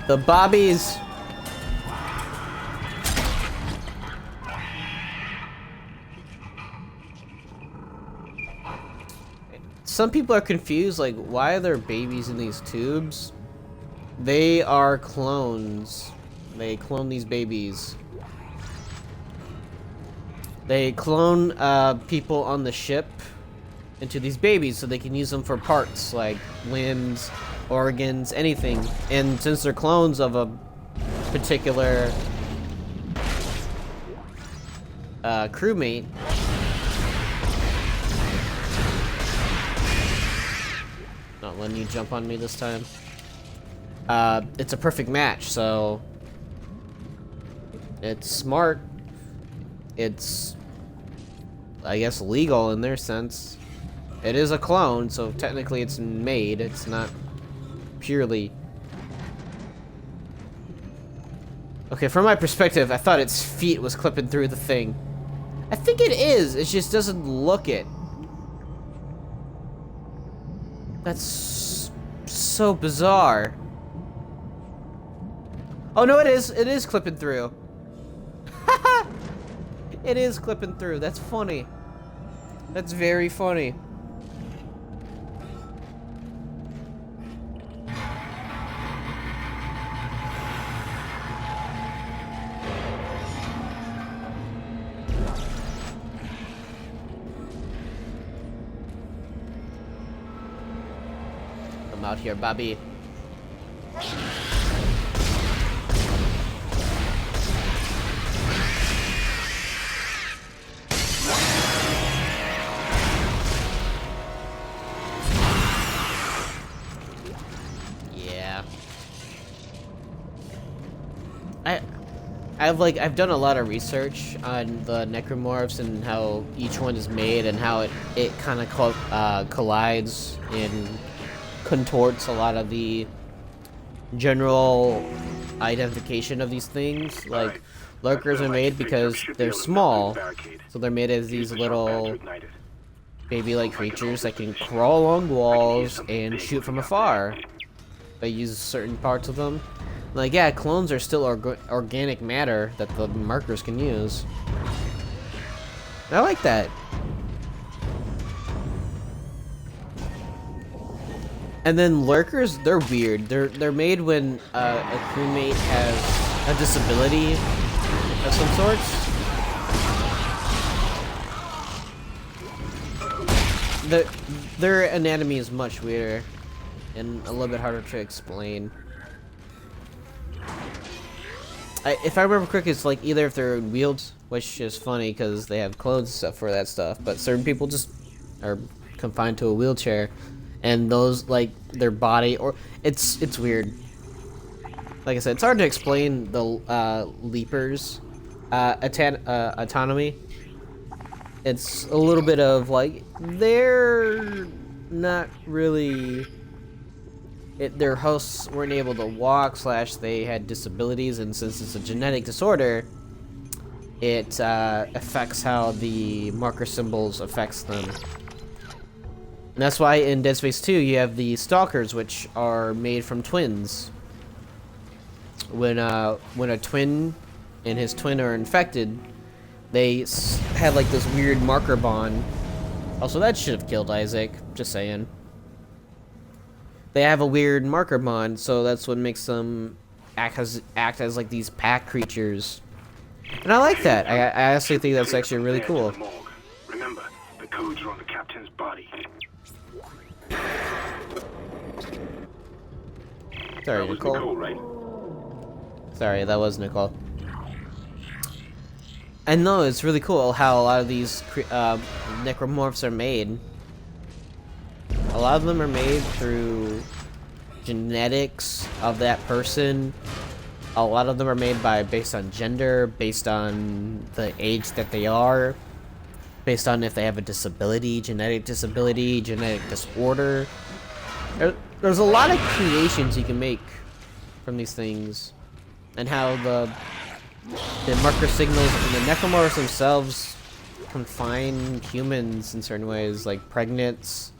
The bobbies. Some people are confused, like, why are there babies in these tubes? They are clones. They clone these babies. They clone people on the ship into these babies so they can use them for parts, like limbs, organs, anything. And since they're clones of a particular crewmate, not letting you jump on me this time. It's a perfect match, so it's smart. It's, I guess, legal in their sense. It is a clone, so technically it's made. It's not purely... Okay, from my perspective, I thought its feet was clipping through the thing. I think it is. It just doesn't look it. That's so bizarre. Oh no, it is. It is clipping through. It is clipping through. That's funny. That's very funny. Come out here, Bobby. Yeah. I've done a lot of research on the necromorphs and how each one is made and how it kind of collides and contorts a lot of the general identification of these things. Like lurkers are made because they're small, so they're made as these little baby-like creatures that can crawl along walls and shoot from afar. They use certain parts of them. Like, yeah, clones are still organic matter that the markers can use. I like that. And then lurkers, they're weird. They're made when a crewmate has a disability of some sorts. Their anatomy is much weirder and a little bit harder to explain. If I remember correctly, it's like either if they're in wheels, which is funny because they have clothes and stuff for that stuff, but certain people just are confined to a wheelchair, and those, like, their body, or it's weird. Like I said, it's hard to explain the leapers autonomy. It's a little bit of like they're not really. Their hosts weren't able to walk, / they had disabilities, and since it's a genetic disorder, it affects how the marker symbols affects them. And that's why in Dead Space 2 you have the stalkers, which are made from twins. When a twin and his twin are infected, they have like this weird marker bond. Also, that should have killed Isaac, just saying. They have a weird marker bond, so that's what makes them act as like these pack creatures. And I like that. I actually think that's actually really cool. Remember, the codes are on the captain's body. Sorry, Nicole. Right? Sorry, that was Nicole. And no, it's really cool how a lot of these necromorphs are made. A lot of them are made through genetics of that person. A lot of them are made based on gender, based on the age that they are, based on if they have a disability, genetic disorder. There's a lot of creations you can make from these things, and how the marker signals and the necromorphs themselves confine humans in certain ways, like pregnants,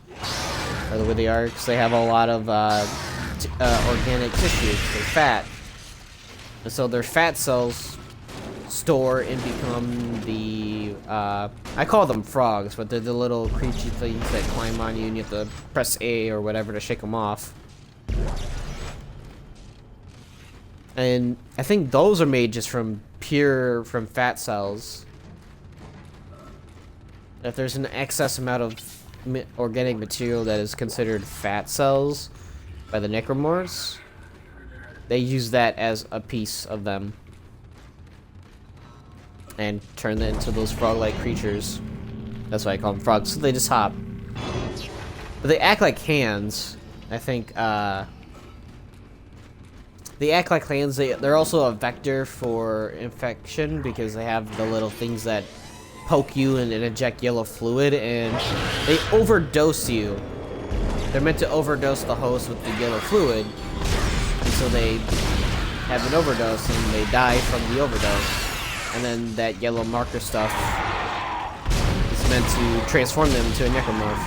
or the way they are, because they have a lot of organic tissues, they're fat. And so their fat cells store and become the, I call them frogs, but they're the little creature things that climb on you and you have to press A or whatever to shake them off. And I think those are made just from fat cells. If there's an excess amount of organic material that is considered fat cells by the necromorphs, they use that as a piece of them and turn them into those frog-like creatures. That's why I call them frogs. So they just hop, but they act like hands. I think they act like hands. They're also a vector for infection because they have the little things that poke you and inject yellow fluid, and they overdose you. They're meant to overdose the host with the yellow fluid, and so they have an overdose and they die from the overdose. And then that yellow marker stuff is meant to transform them into a necromorph.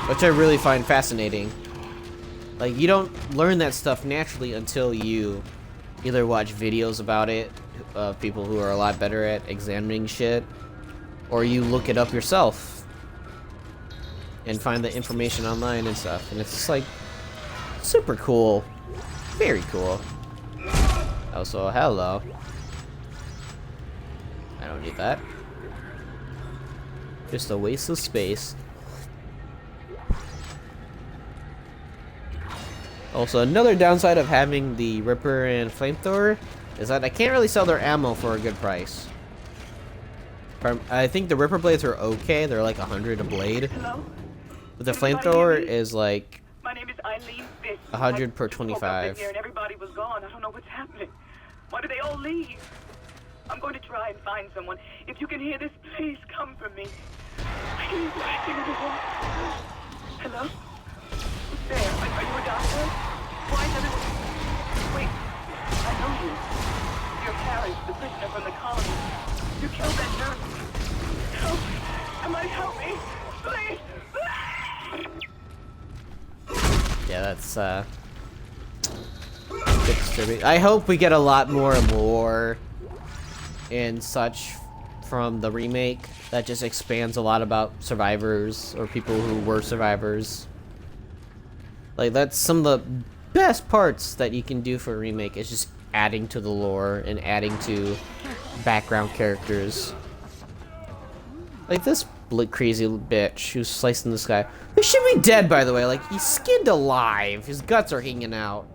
Which I really find fascinating. Like, you don't learn that stuff naturally until you either watch videos about it, of people who are a lot better at examining shit, or you look it up yourself and find the information online and stuff. And it's just like super cool. Very cool. Also, hello. I don't need that. Just a waste of space. Also, another downside of having the Ripper and Flamethrower is that I can't really sell their ammo for a good price. I think the Ripper blades are okay, they're like 100 a blade. Hello? But the Flamethrower is like name is Eileen Fisk. 100 per I woke up in 25. here and everybody was gone. I don't know what's happening. Why did they all leave? I'm going to try and find someone. If you can hear this, please come for me. Please, hello? Who's there? Are you a doctor? Why is everyone... Wait, I know you. You're Paris, the prisoner from the colony. You killed that nurse. Help! Somebody help me! Please! Yeah, that's bit disturbing. I hope we get a lot more lore and such from the remake that just expands a lot about survivors or people who were survivors. Like, that's some of the best parts that you can do for a remake, is just adding to the lore and adding to background characters. Like this crazy bitch who's slicing this guy. He should be dead, by the way. Like, he's skinned alive. His guts are hanging out.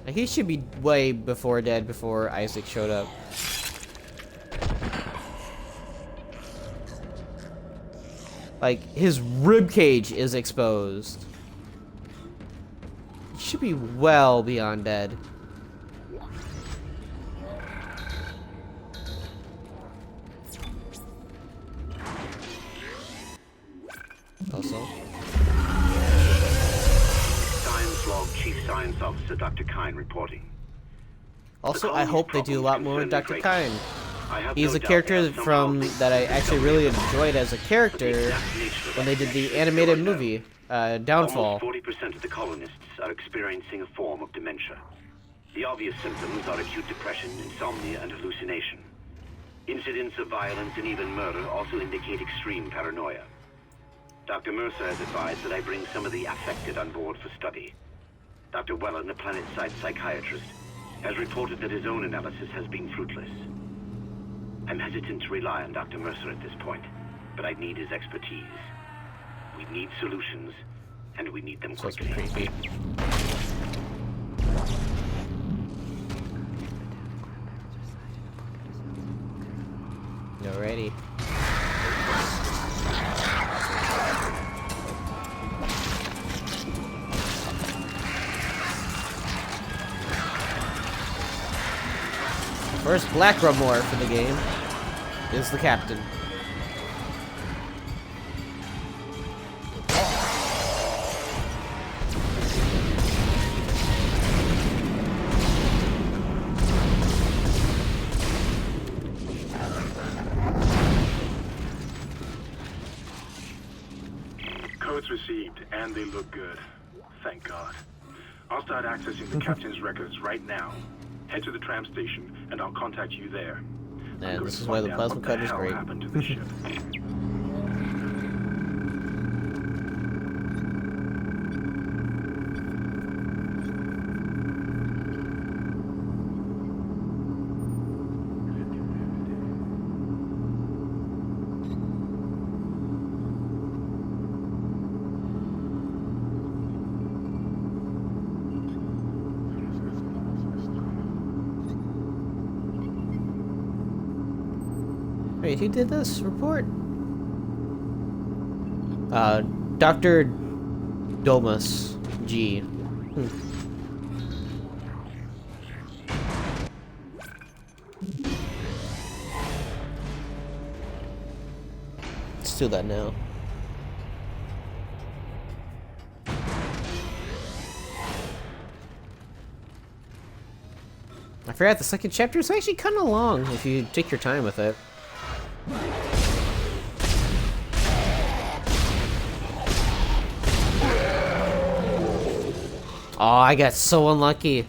Like, he should be way before dead before Isaac showed up. Like, his rib cage is exposed. He should be well beyond dead. Also, Science Log Chief Science Officer Dr. Kine reporting. Also, I hope they do a lot more with Dr. Kine. He's a character that I actually really enjoyed as a character when they did the animated movie, Downfall. Almost 40% of the colonists are experiencing a form of dementia. The obvious symptoms are acute depression, insomnia, and hallucination. Incidents of violence and even murder also indicate extreme paranoia. Dr. Mercer has advised that I bring some of the affected on board for study. Dr. Wellen, the planet-side psychiatrist, has reported that his own analysis has been fruitless. I'm hesitant to rely on Dr. Mercer at this point, but I need his expertise. We need solutions, and we need them quickly. Creepy. Alrighty. First Black Rumor for the game is the captain. Codes received, and they look good. Thank God. I'll start accessing the captain's records right now. Head to the tram station, and I'll contact you there. And this is why the plasma cut is great. Happened to the ship. Wait, who did this report? Dr. Domus G. Let's do that now. I forgot the second chapter is actually kind of long if you take your time with it. Oh, I got so unlucky.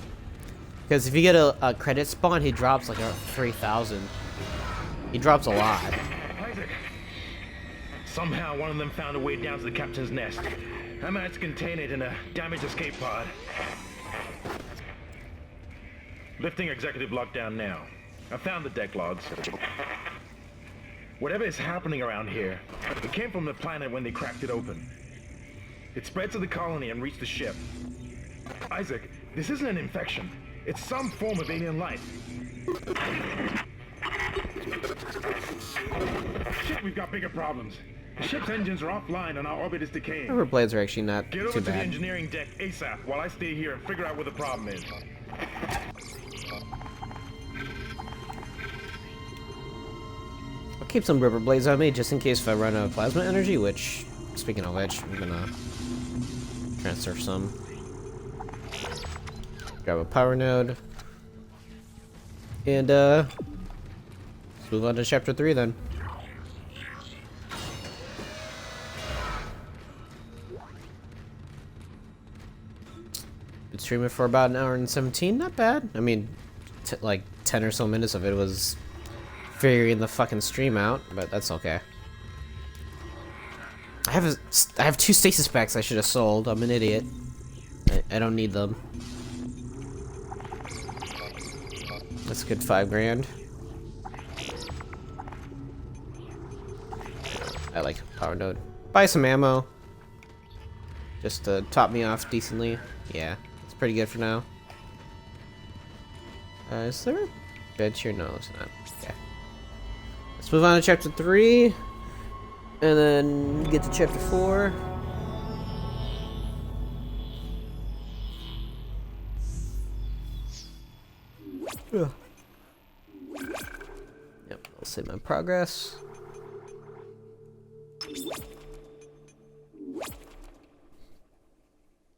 Because if you get a credit spawn, he drops like a 3,000. He drops a lot. Isaac. Somehow one of them found a way down to the captain's nest. I managed to contain it in a damaged escape pod. Lifting executive lockdown now. I found the deck logs. Whatever is happening around here, it came from the planet when they cracked it open. It spread to the colony and reached the ship. Isaac, this isn't an infection. It's some form of alien life. Shit, we've got bigger problems. The ship's engines are offline and our orbit is decaying. Rubber blades are actually not Get too over to the bad. engineering deck ASAP while I stay here and figure out what the problem is. I'll keep some rubber blades on me just in case if I run out of plasma energy, which, speaking of which, I'm gonna transfer some. Grab a power node. And, let's move on to chapter 3 then. Been streaming for about an hour and 17, not bad. I mean, like 10 or so minutes of it was figuring the fucking stream out, but that's okay. I have 2 stasis packs I should have sold. I'm an idiot. I don't need them. That's a good 5 grand. I like power node. Buy some ammo. Just to top me off decently. Yeah, it's pretty good for now. Is there a bench here? No, it's not. Okay. Let's move on to chapter 3. And then get to chapter 4. Ugh. Yep, I'll save my progress.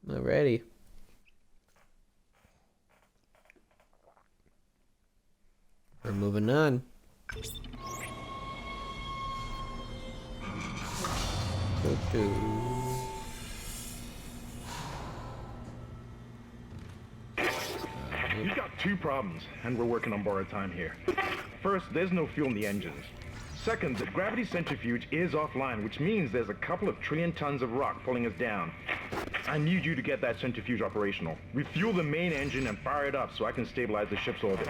Alrighty. We're moving on. You've got 2 problems, and we're working on borrowed time here. First, there's no fuel in the engines. Second, the gravity centrifuge is offline, which means there's a couple of trillion tons of rock pulling us down. I need you to get that centrifuge operational. Refuel the main engine and fire it up so I can stabilize the ship's orbit.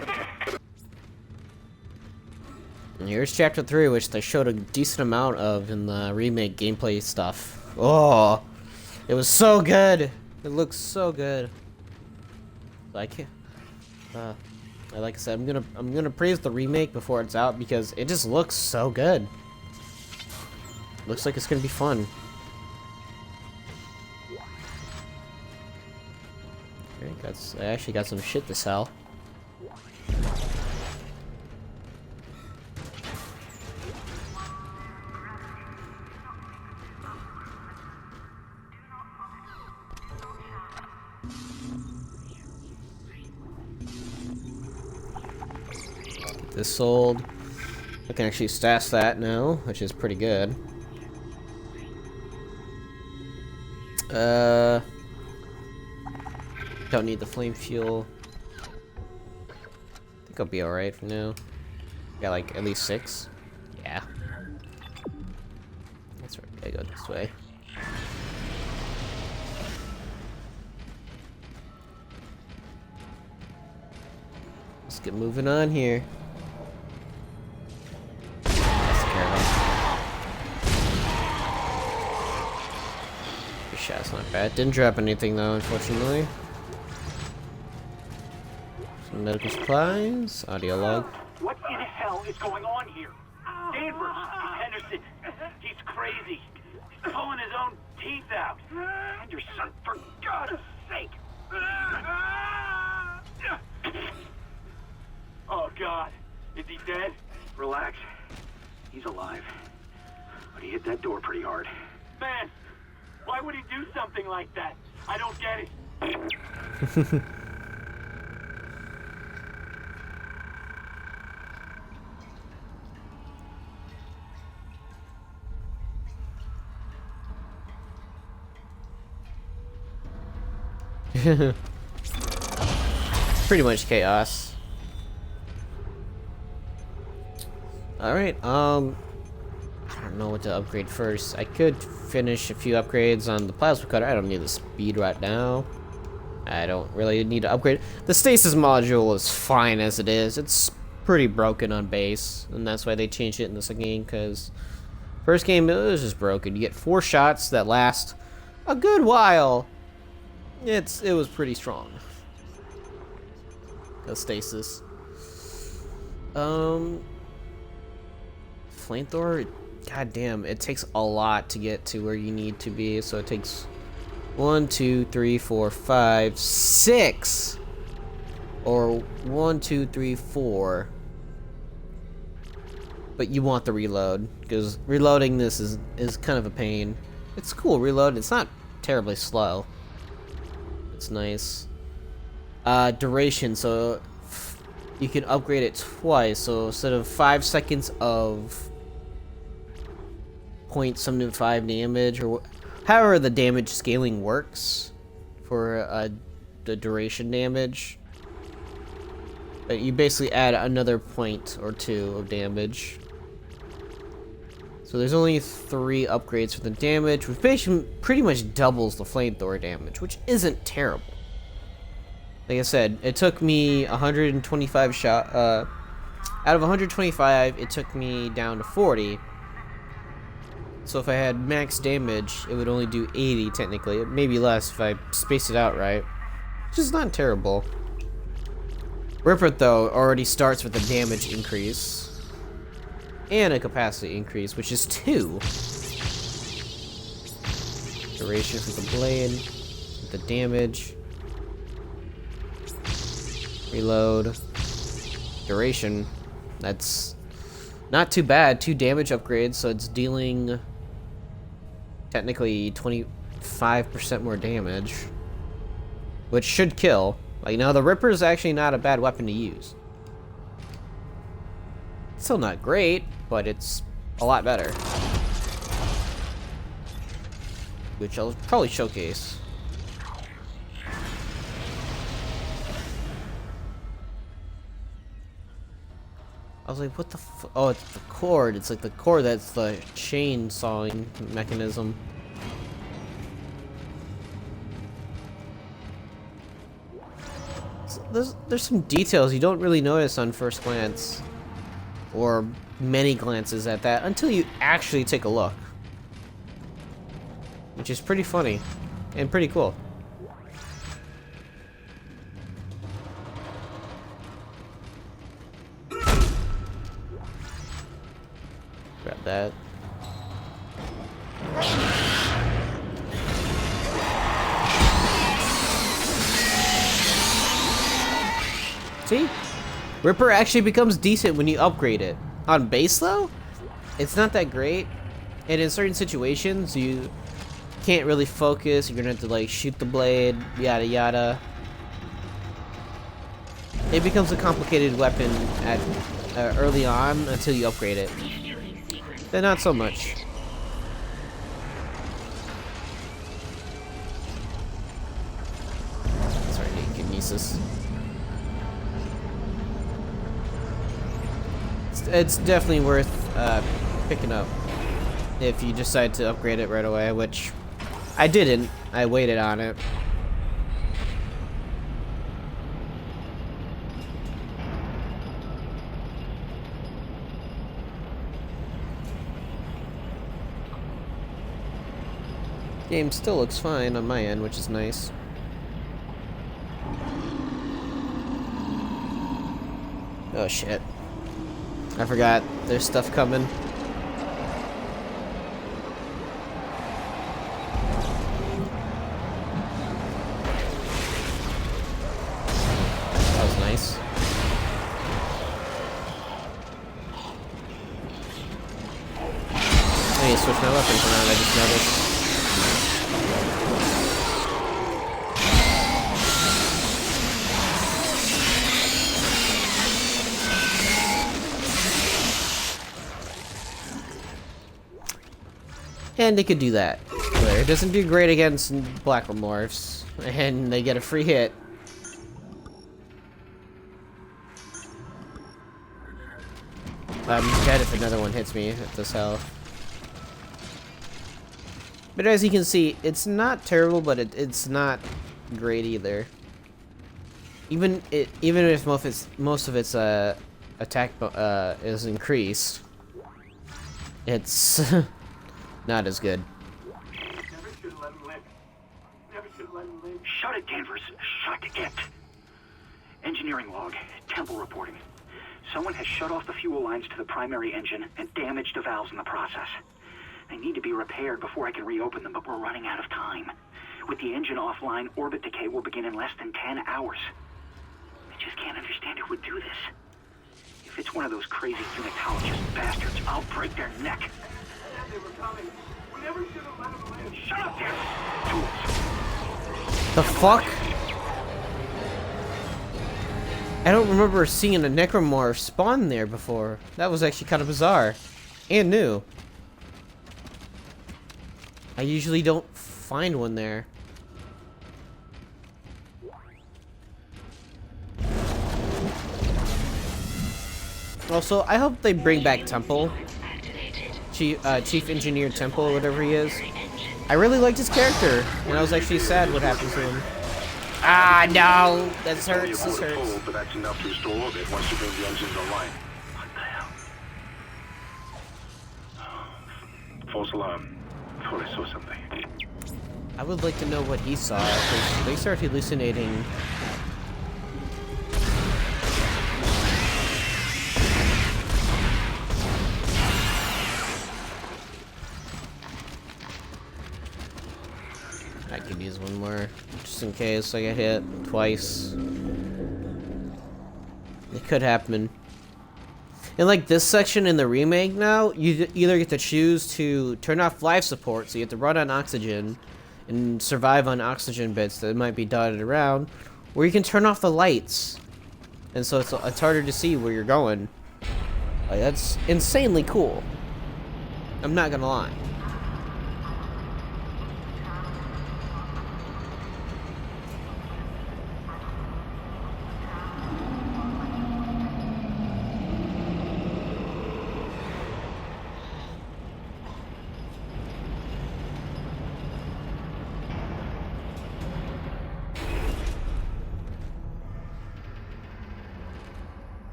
And here's chapter 3, which they showed a decent amount of in the remake gameplay stuff. Oh, it was so good. It looks so good. Like I said, I'm gonna praise the remake before it's out because it just looks so good. Looks like it's gonna be fun. Okay, I actually got some shit to sell. This sold. I can actually stash that now, which is pretty good. Don't need the flame fuel. I think I'll be alright for now. Got like at least 6. Yeah. That's right. I go this way. Let's get moving on here. Shot's not bad. Didn't drop anything though, unfortunately. Some medical supplies, audio log. What in hell is going on here? Danvers, Henderson, he's crazy. He's pulling his own teeth out. Henderson, for God's sake! Oh God, is he dead? Relax. He's alive. But he hit that door pretty hard. Man, why would he do something like that? I don't get it. Pretty much chaos. Alright, I don't know what to upgrade first. I could finish a few upgrades on the plasma cutter. I don't need the speed right now. I don't really need to upgrade. The stasis module is fine as it is. It's pretty broken on base, and that's why they changed it in this game, because first game it was just broken. You get 4 shots that last a good while. It was pretty strong. The stasis. Flamethrower, God damn, it takes a lot to get to where you need to be. So it takes 1, 2, 3, 4, 5, 6. Or 1, 2, 3, 4. But you want the reload, because reloading this is kind of a pain. It's cool, reload. It's not terribly slow. It's nice. Duration, so you can upgrade it twice. So instead of 5 seconds of 0.75 damage, or however the damage scaling works for the duration damage, but you basically add another point or 2 of damage. So there's only 3 upgrades for the damage, which basically pretty much doubles the flamethrower damage, which isn't terrible. Like I said, it took me 125 shot. Out of 125, it took me down to 40. So if I had max damage, it would only do 80 technically, maybe less if I spaced it out right, which is not terrible. Ripper though already starts with a damage increase. And a capacity increase, which is 2. Duration for the blade, the damage, reload, duration. That's not too bad. 2 damage upgrades, so it's dealing technically 25% more damage, which should kill. Like, now the Ripper is actually not a bad weapon to use. Still not great, but it's a lot better. Which I'll probably showcase. I was like, what the f- oh, it's the cord. It's like the cord that's the chainsawing mechanism. So there's some details you don't really notice on first glance. Or many glances at that until you actually take a look. Which is pretty funny and pretty cool. Grab that. See? Ripper actually becomes decent when you upgrade it. On base though, it's not that great. And in certain situations, you can't really focus. You're gonna have to like shoot the blade, yada yada. It becomes a complicated weapon at early on until you upgrade it. Then not so much. Sorry, kinesis. It's definitely worth picking up if you decide to upgrade it right away, which I didn't. I waited on it. Game still looks fine on my end, which is nice. Oh shit. I forgot, there's stuff coming. That was nice. I need to switch my weapons around, I just noticed. And they could do that. Where it doesn't do great against black morphs, and they get a free hit. I'm dead if another one hits me at this health. But as you can see, it's not terrible, but it's not great either. Even if most of its attack is increased, it's not as good. Shut it, Danvers. Shut it. Engineering log. Temple reporting. Someone has shut off the fuel lines to the primary engine and damaged the valves in the process. They need to be repaired before I can reopen them, but we're running out of time. With the engine offline, orbit decay will begin in less than 10 hours. I just can't understand who would do this. If it's one of those crazy unitologist bastards, I'll break their neck. They were coming. We never should have let them live. Shut up, damn it! The fuck? I don't remember seeing a Necromorph spawn there before. That was actually kind of bizarre. And new. I usually don't find one there. Also, I hope they bring back Temple. Chief Engineer Temple, or whatever he is. I really liked his character, and I was actually sad what happened to him. Ah, no! That hurts, this hurts. But that's enough to restore orbit once you bring the engines online. What the hell? False alarm. Thought I saw something. I would like to know what he saw, because they start hallucinating. I could use one more, just in case I get hit twice. It could happen. In like this section in the remake now, you either get to choose to turn off life support, so you have to run on oxygen and survive on oxygen bits that might be dotted around, or you can turn off the lights, and so it's harder to see where you're going. Like, that's insanely cool. I'm not gonna lie.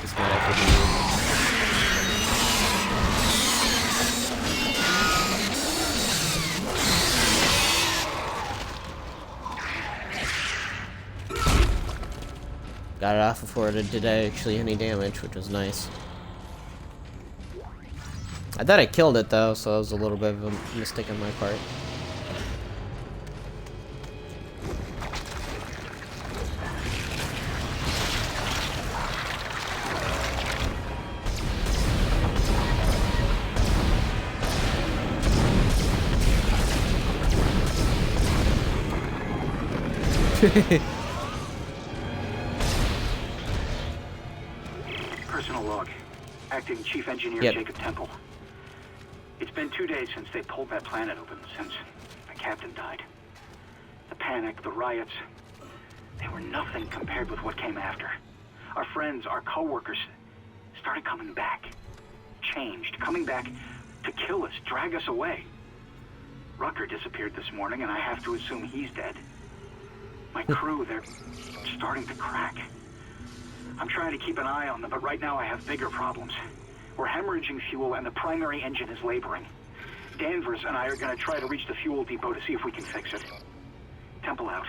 Is what I could do. Got it off before it did actually any damage, which was nice. I thought I killed it though, so it was a little bit of a mistake on my part. Personal log. Acting Chief Engineer Jacob Temple. It's been 2 days since they pulled that planet open, since the captain died. The panic, the riots, they were nothing compared with what came after. Our friends, our co-workers, started coming back. Changed, coming back to kill us, drag us away. Rucker disappeared this morning, and I have to assume he's dead. My crew, they're starting to crack. I'm trying to keep an eye on them, but right now I have bigger problems. We're hemorrhaging fuel and the primary engine is laboring. Danvers and I are going to try to reach the fuel depot to see if we can fix it. Temple out.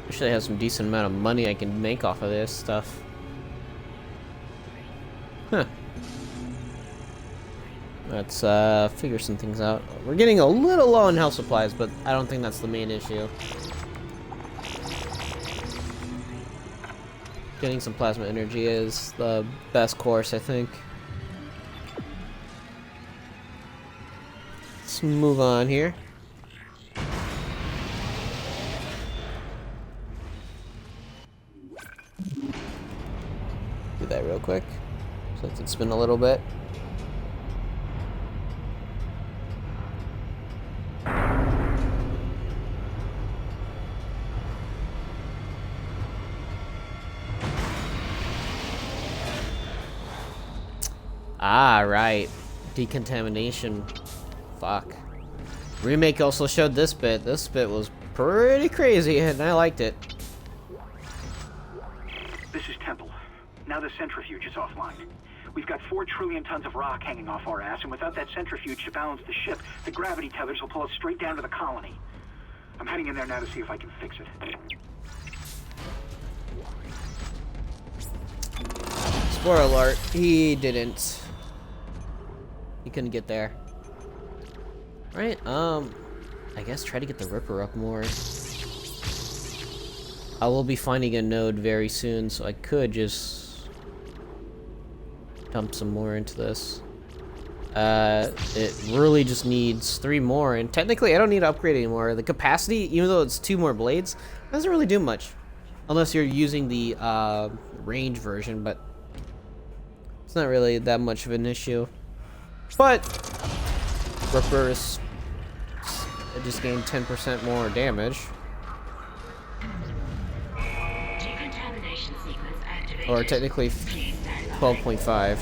Actually, I have some decent amount of money I can make off of this stuff. Huh. Let's figure some things out. We're getting a little low on health supplies, but I don't think that's the main issue. Getting some plasma energy is the best course, I think. Let's move on here. Do that real quick, so let it spin a little bit. Ah, right. Decontamination. Fuck. Remake also showed this bit. This bit was pretty crazy, and I liked it. This is Temple. Now the centrifuge is offline. We've got 4 trillion tons of rock hanging off our ass, and without that centrifuge to balance the ship, the gravity tethers will pull us straight down to the colony. I'm heading in there now to see if I can fix it. Spoiler alert, he didn't. He couldn't get there. Right, I guess try to get the Ripper up more. I will be finding a node very soon, so I could just dump some more into this. It really just needs 3 more, and technically I don't need to upgrade anymore. The capacity, even though it's 2 more blades, doesn't really do much. Unless you're using the range version, but it's not really that much of an issue. But Ripper is just gained 10% more damage. Decontamination sequence activated. Or technically 12.5.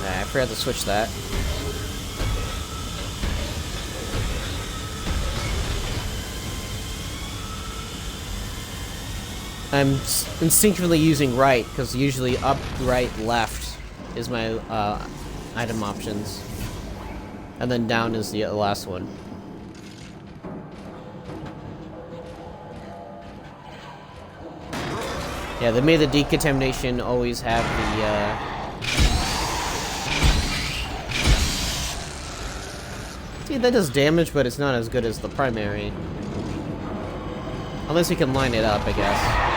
Nah, I forgot to switch that. I'm instinctively using right, because usually up, right, left is my item options. And then down is the last one. Yeah, they made the decontamination always have the, See, that does damage, but it's not as good as the primary. Unless you can line it up, I guess.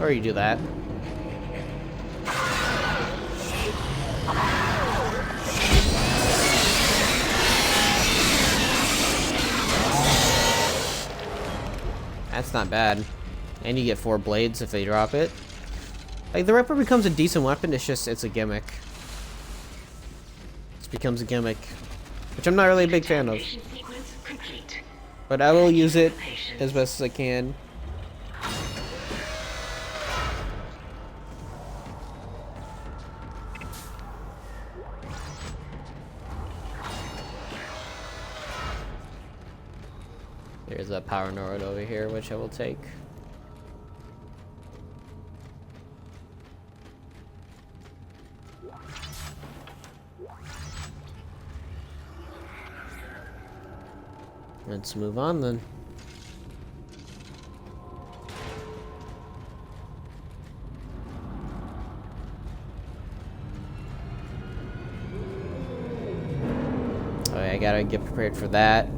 Or you do that. That's not bad. And you get 4 blades if they drop it. Like, the Ripper becomes a decent weapon, it's just, it's a gimmick. It becomes a gimmick. Which I'm not really a big fan of. But I will use it as best as I can. There's a power node over here, which I will take. Let's move on then. Okay, I gotta get prepared for that.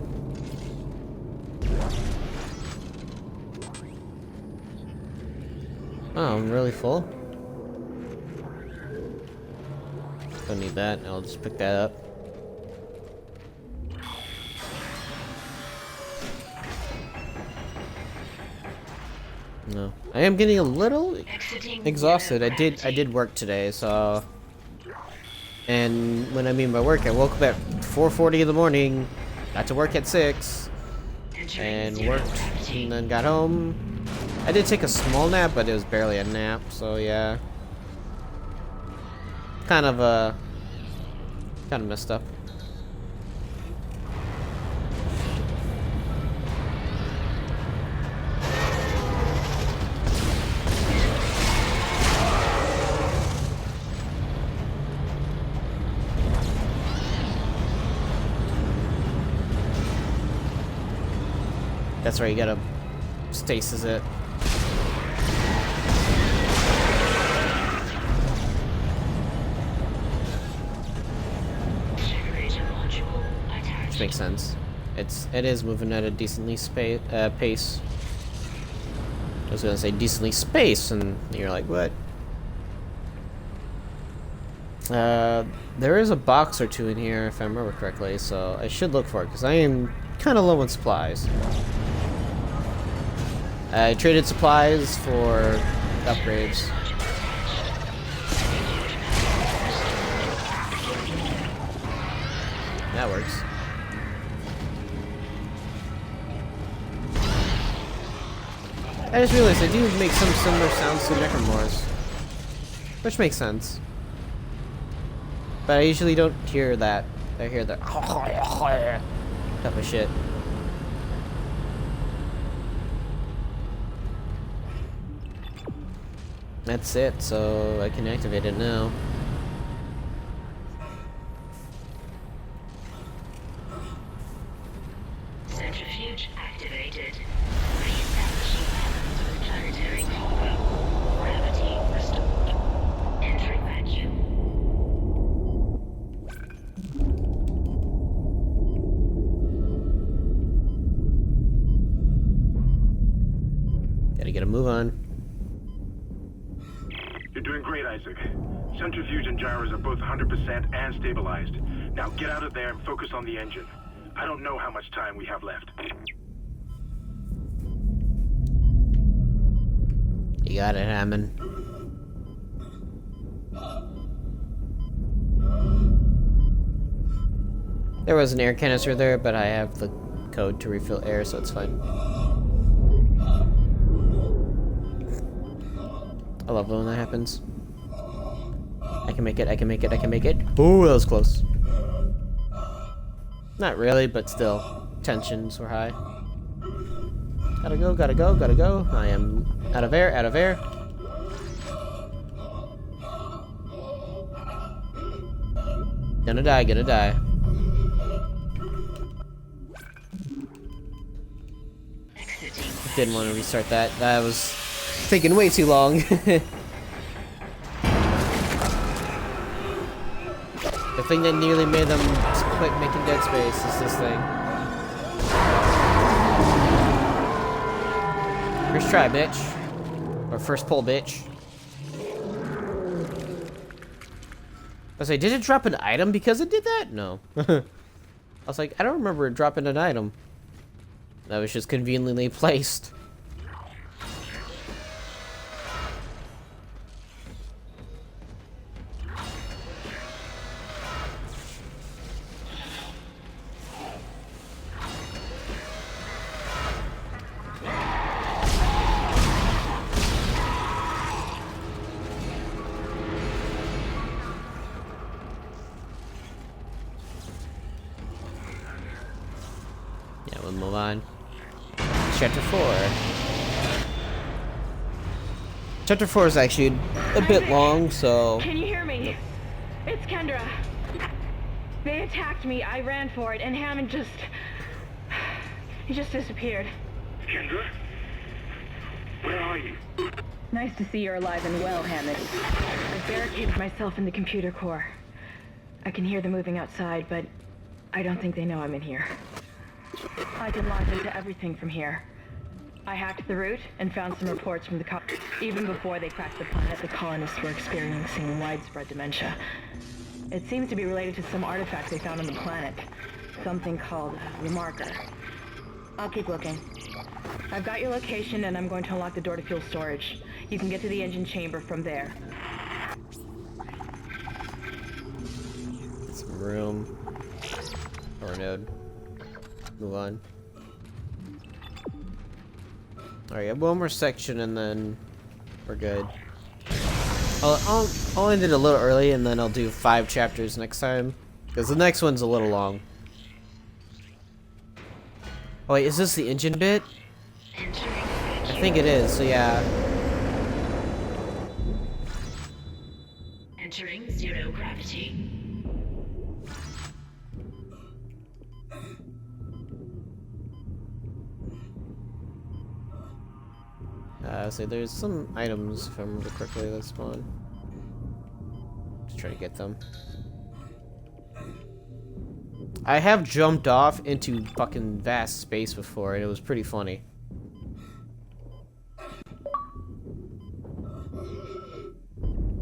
Oh, I'm really full. Don't need that. I'll just pick that up. No, I am getting a little exhausted. I did work today, so. And when I mean by work, I woke up at 4:40 in the morning, got to work at 6, and worked, and then got home. I did take a small nap, but it was barely a nap, so yeah. Kind of messed up. That's right, you gotta stasis it. Which makes sense. It is moving at a decently pace. I was gonna say decently space, and you're like, what? There is a box or 2 in here, if I remember correctly, so I should look for it, because I am kind of low on supplies. I traded supplies for upgrades. That works. I just realized I do make some similar sounds to Necromorphs, which makes sense. But I usually don't hear that. I hear the type of shit. That's it, so I can activate it now. Centrifuge activated. Re-establishing balance with planetary core. Gravity restored. Entering vacuum. Gotta get a move on. You're doing great, Isaac. Centrifuge and gyros are both 100% and stabilized. Now get out of there and focus on the engine. I don't know how much time we have left. You got it, Hammond. There was an air canister there, but I have the code to refill air, so it's fine. I love when that happens. I can make it, I can make it, I can make it. Ooh, that was close. Not really, but still. Tensions were high. Gotta go, gotta go, gotta go. I am out of air, out of air. Gonna die, gonna die. Didn't want to restart that. That was taking way too long. The thing that nearly made them quit making Dead Space is this thing. First try, bitch. Or first pull, bitch. I was like, did it drop an item because it did that? No. I was like, I don't remember it dropping an item. That was just conveniently placed. Yeah, we'll move on. Chapter 4. Chapter 4 is actually a bit long, so... Can you hear me? It's Kendra. They attacked me, I ran for it, and Hammond just... he just disappeared. Kendra? Where are you? Nice to see you're alive and well, Hammond. I've barricaded myself in the computer core. I can hear them moving outside, but I don't think they know I'm in here. I can launch into everything from here. I hacked the route and found some reports from the even before they cracked the planet, the colonists were experiencing widespread dementia. It seems to be related to some artifact they found on the planet. Something called the marker. I'll keep looking. I've got your location and I'm going to unlock the door to fuel storage. You can get to the engine chamber from there. Some room. Or node. Move on. Alright, yeah, one more section and then we're good. I'll end it a little early and then I'll do 5 chapters next time. Because the next one's a little long. Oh wait, is this the engine bit? I think it is, so yeah. Entering zero gravity. So there's some items, if I remember correctly, that spawn. Just try to get them. I have jumped off into fucking vast space before, and it was pretty funny.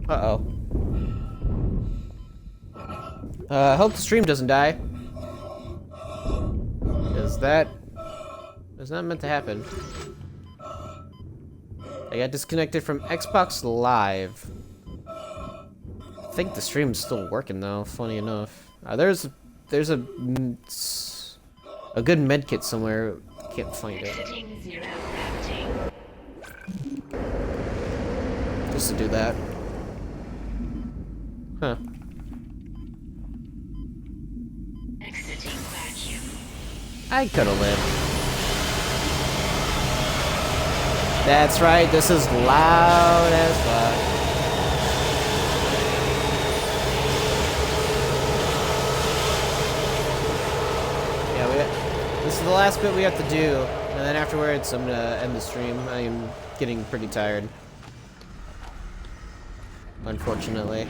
Uh-oh. I hope the stream doesn't die. Is that... is not meant to happen. I got disconnected from Xbox Live. I think the stream's still working though, funny enough. There's a good medkit somewhere. Can't find it. Just to do that. Huh. I could have lived. That's right, this is loud as fuck. Yeah, this is the last bit we have to do, and then afterwards I'm gonna end the stream. I am getting pretty tired, unfortunately.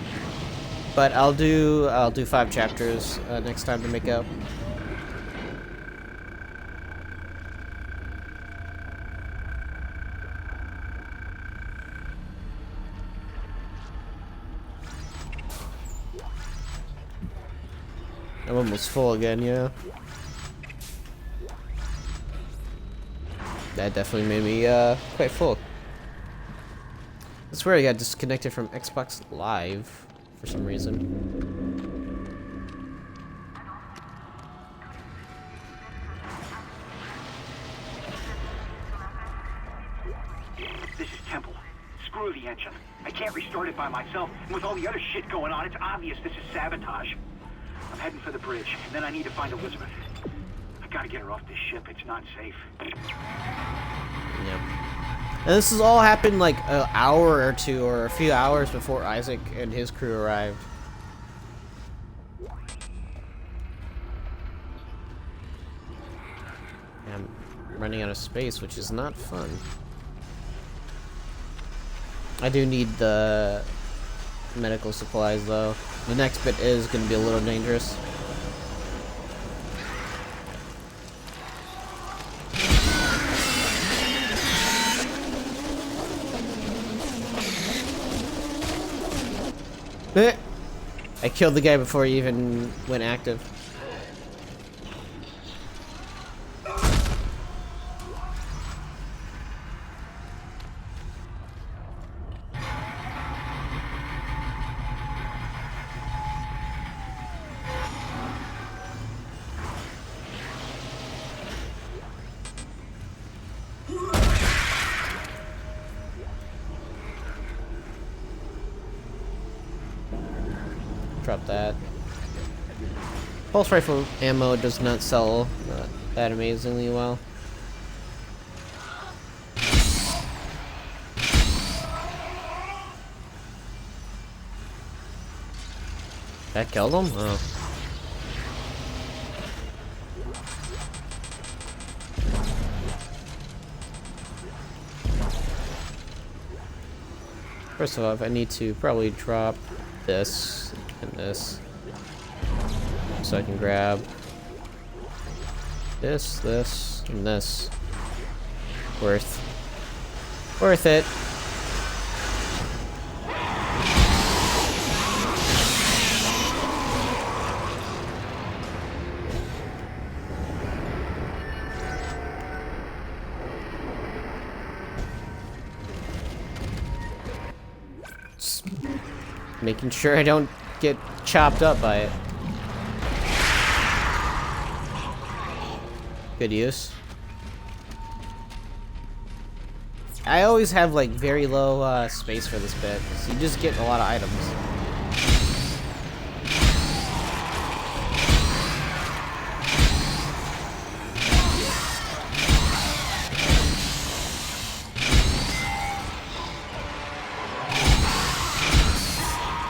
But I'll do 5 chapters next time to make up. I'm almost full again, yeah. That definitely made me quite full. I swear I got disconnected from Xbox Live for some reason. This is Temple. Screw the engine. I can't restart it by myself, and with all the other shit going on, it's obvious this is sabotage. I'm heading for the bridge, and then I need to find Elizabeth. I gotta get her off this ship. It's not safe. Yep. And this has all happened like an hour or two, or a few hours before Isaac and his crew arrived. I'm running out of space, which is not fun. I do need the medical supplies, though. The next bit is going to be a little dangerous. I killed the guy before he even went active. Drop that. Pulse rifle ammo does not sell that amazingly well. That killed him? Oh. First of all, I need to probably drop this and this, so I can grab this, and this. Worth it. Just making sure I don't get chopped up by it. Good use. I always have like very low space for this bit, so you just get a lot of items.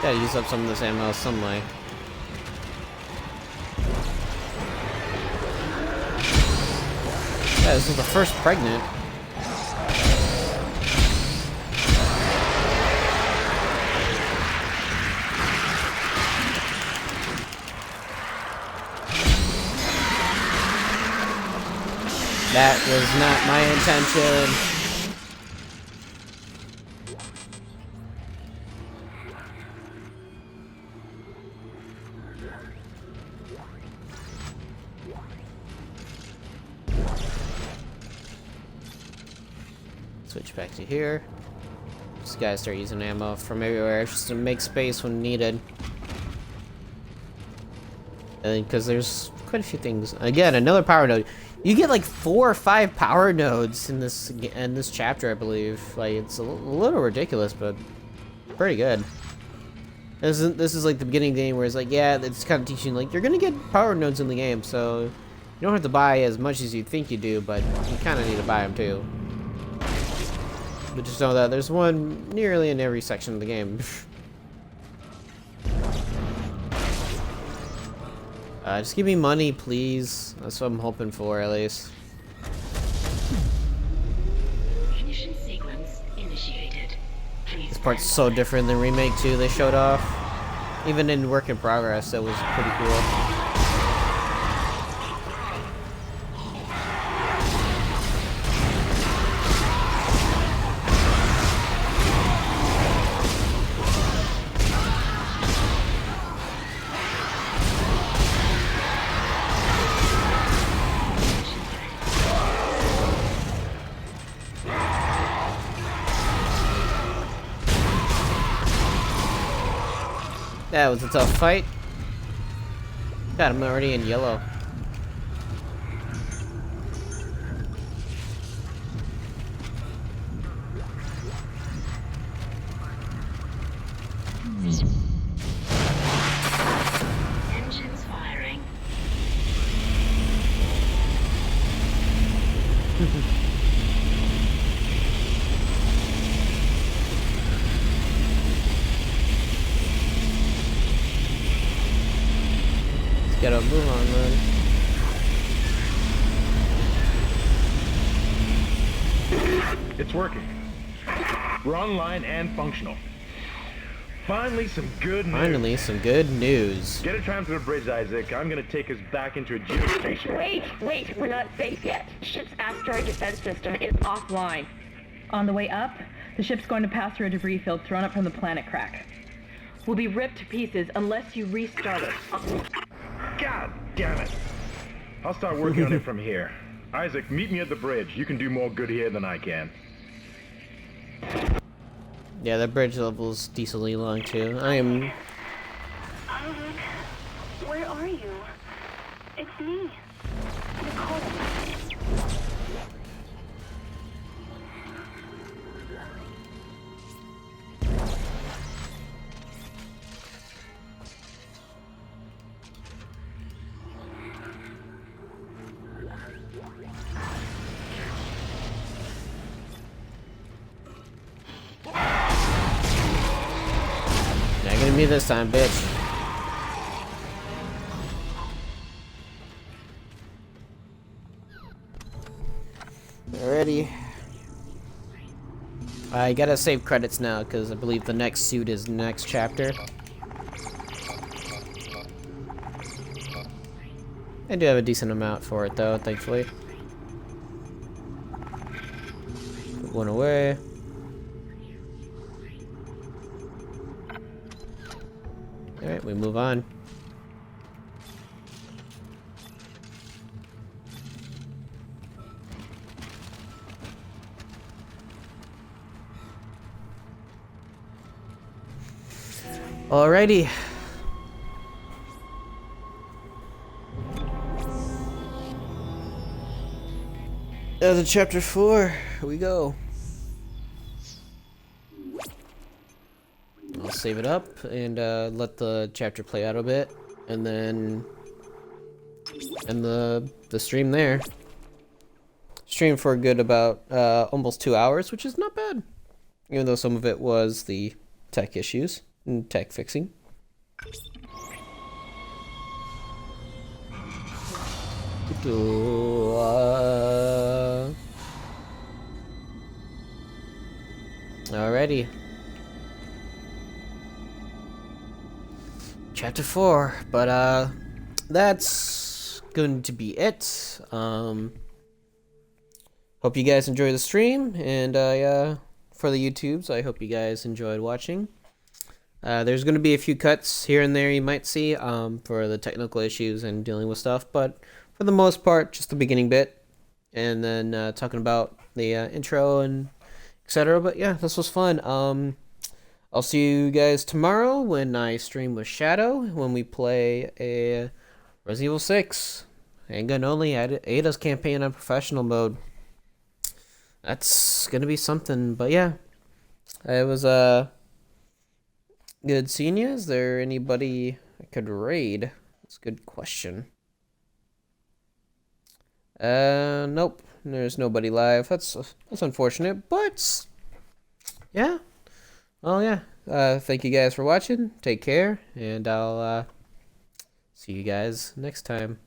Gotta use up some of this ammo some way. Yeah, this is the first pregnant. That was not my intention. Switch back to here. Just gotta start using ammo from everywhere just to make space when needed. And because there's quite a few things. Again, another power node. You get like 4 or 5 power nodes in this chapter, I believe. Like, it's a little ridiculous, but pretty good. This is like the beginning of the game where it's like, yeah, it's kind of teaching like you're gonna get power nodes in the game, so You don't have to buy as much as you think you do, but you kind of need to buy them too. But just know that there's one nearly in every section of the game. Just give me money, please. That's what I'm hoping for, at least. Ignition sequence initiated. This part's so different than Remake 2 they showed off. Even in work in progress, that was pretty cool. That was a tough fight. God, I'm already in yellow. Engines firing. Get a move on, man. It's working. We're online and functional. Finally, some good news. Finally, some good news. Get a tram to the bridge, Isaac. I'm gonna take us back into a geostation. Wait, we're not safe yet. Ship's asteroid defense system is offline. On the way up, the ship's going to pass through a debris field thrown up from the planet crack. We'll be ripped to pieces unless you restart it. God damn it. I'll start working on it from here. Isaac, meet me at the bridge. You can do more good here than I can. Yeah, that bridge level's decently long too. I am. Isaac, where are you? It's me, Nicole. Not gonna be this time, bitch. Alrighty. I gotta save credits now because I believe the next suit is the next chapter. I do have a decent amount for it though, thankfully. Put one away. Alright, we move on. Alrighty. To chapter 4. Here we go. I'll save it up and let the chapter play out a bit, and then end the stream there. Stream for a good about almost 2 hours, which is not bad, even though some of it was the tech issues and tech fixing. Alrighty. Chapter 4, but that's going to be it. Hope you guys enjoy the stream, and for the YouTubes, I hope you guys enjoyed watching. There's going to be a few cuts here and there you might see for the technical issues and dealing with stuff, but for the most part, just the beginning bit, and then talking about the intro and etc. But yeah, this was fun. I'll see you guys tomorrow when I stream with Shadow, when we play a Resident Evil 6 handgun only Ada's campaign on professional mode. That's gonna be something, but yeah, it was good seeing you. Is there anybody I could raid? That's a good question. Nope. There's nobody live. That's unfortunate, but yeah. Well, yeah. Thank you guys for watching. Take care, and I'll see you guys next time.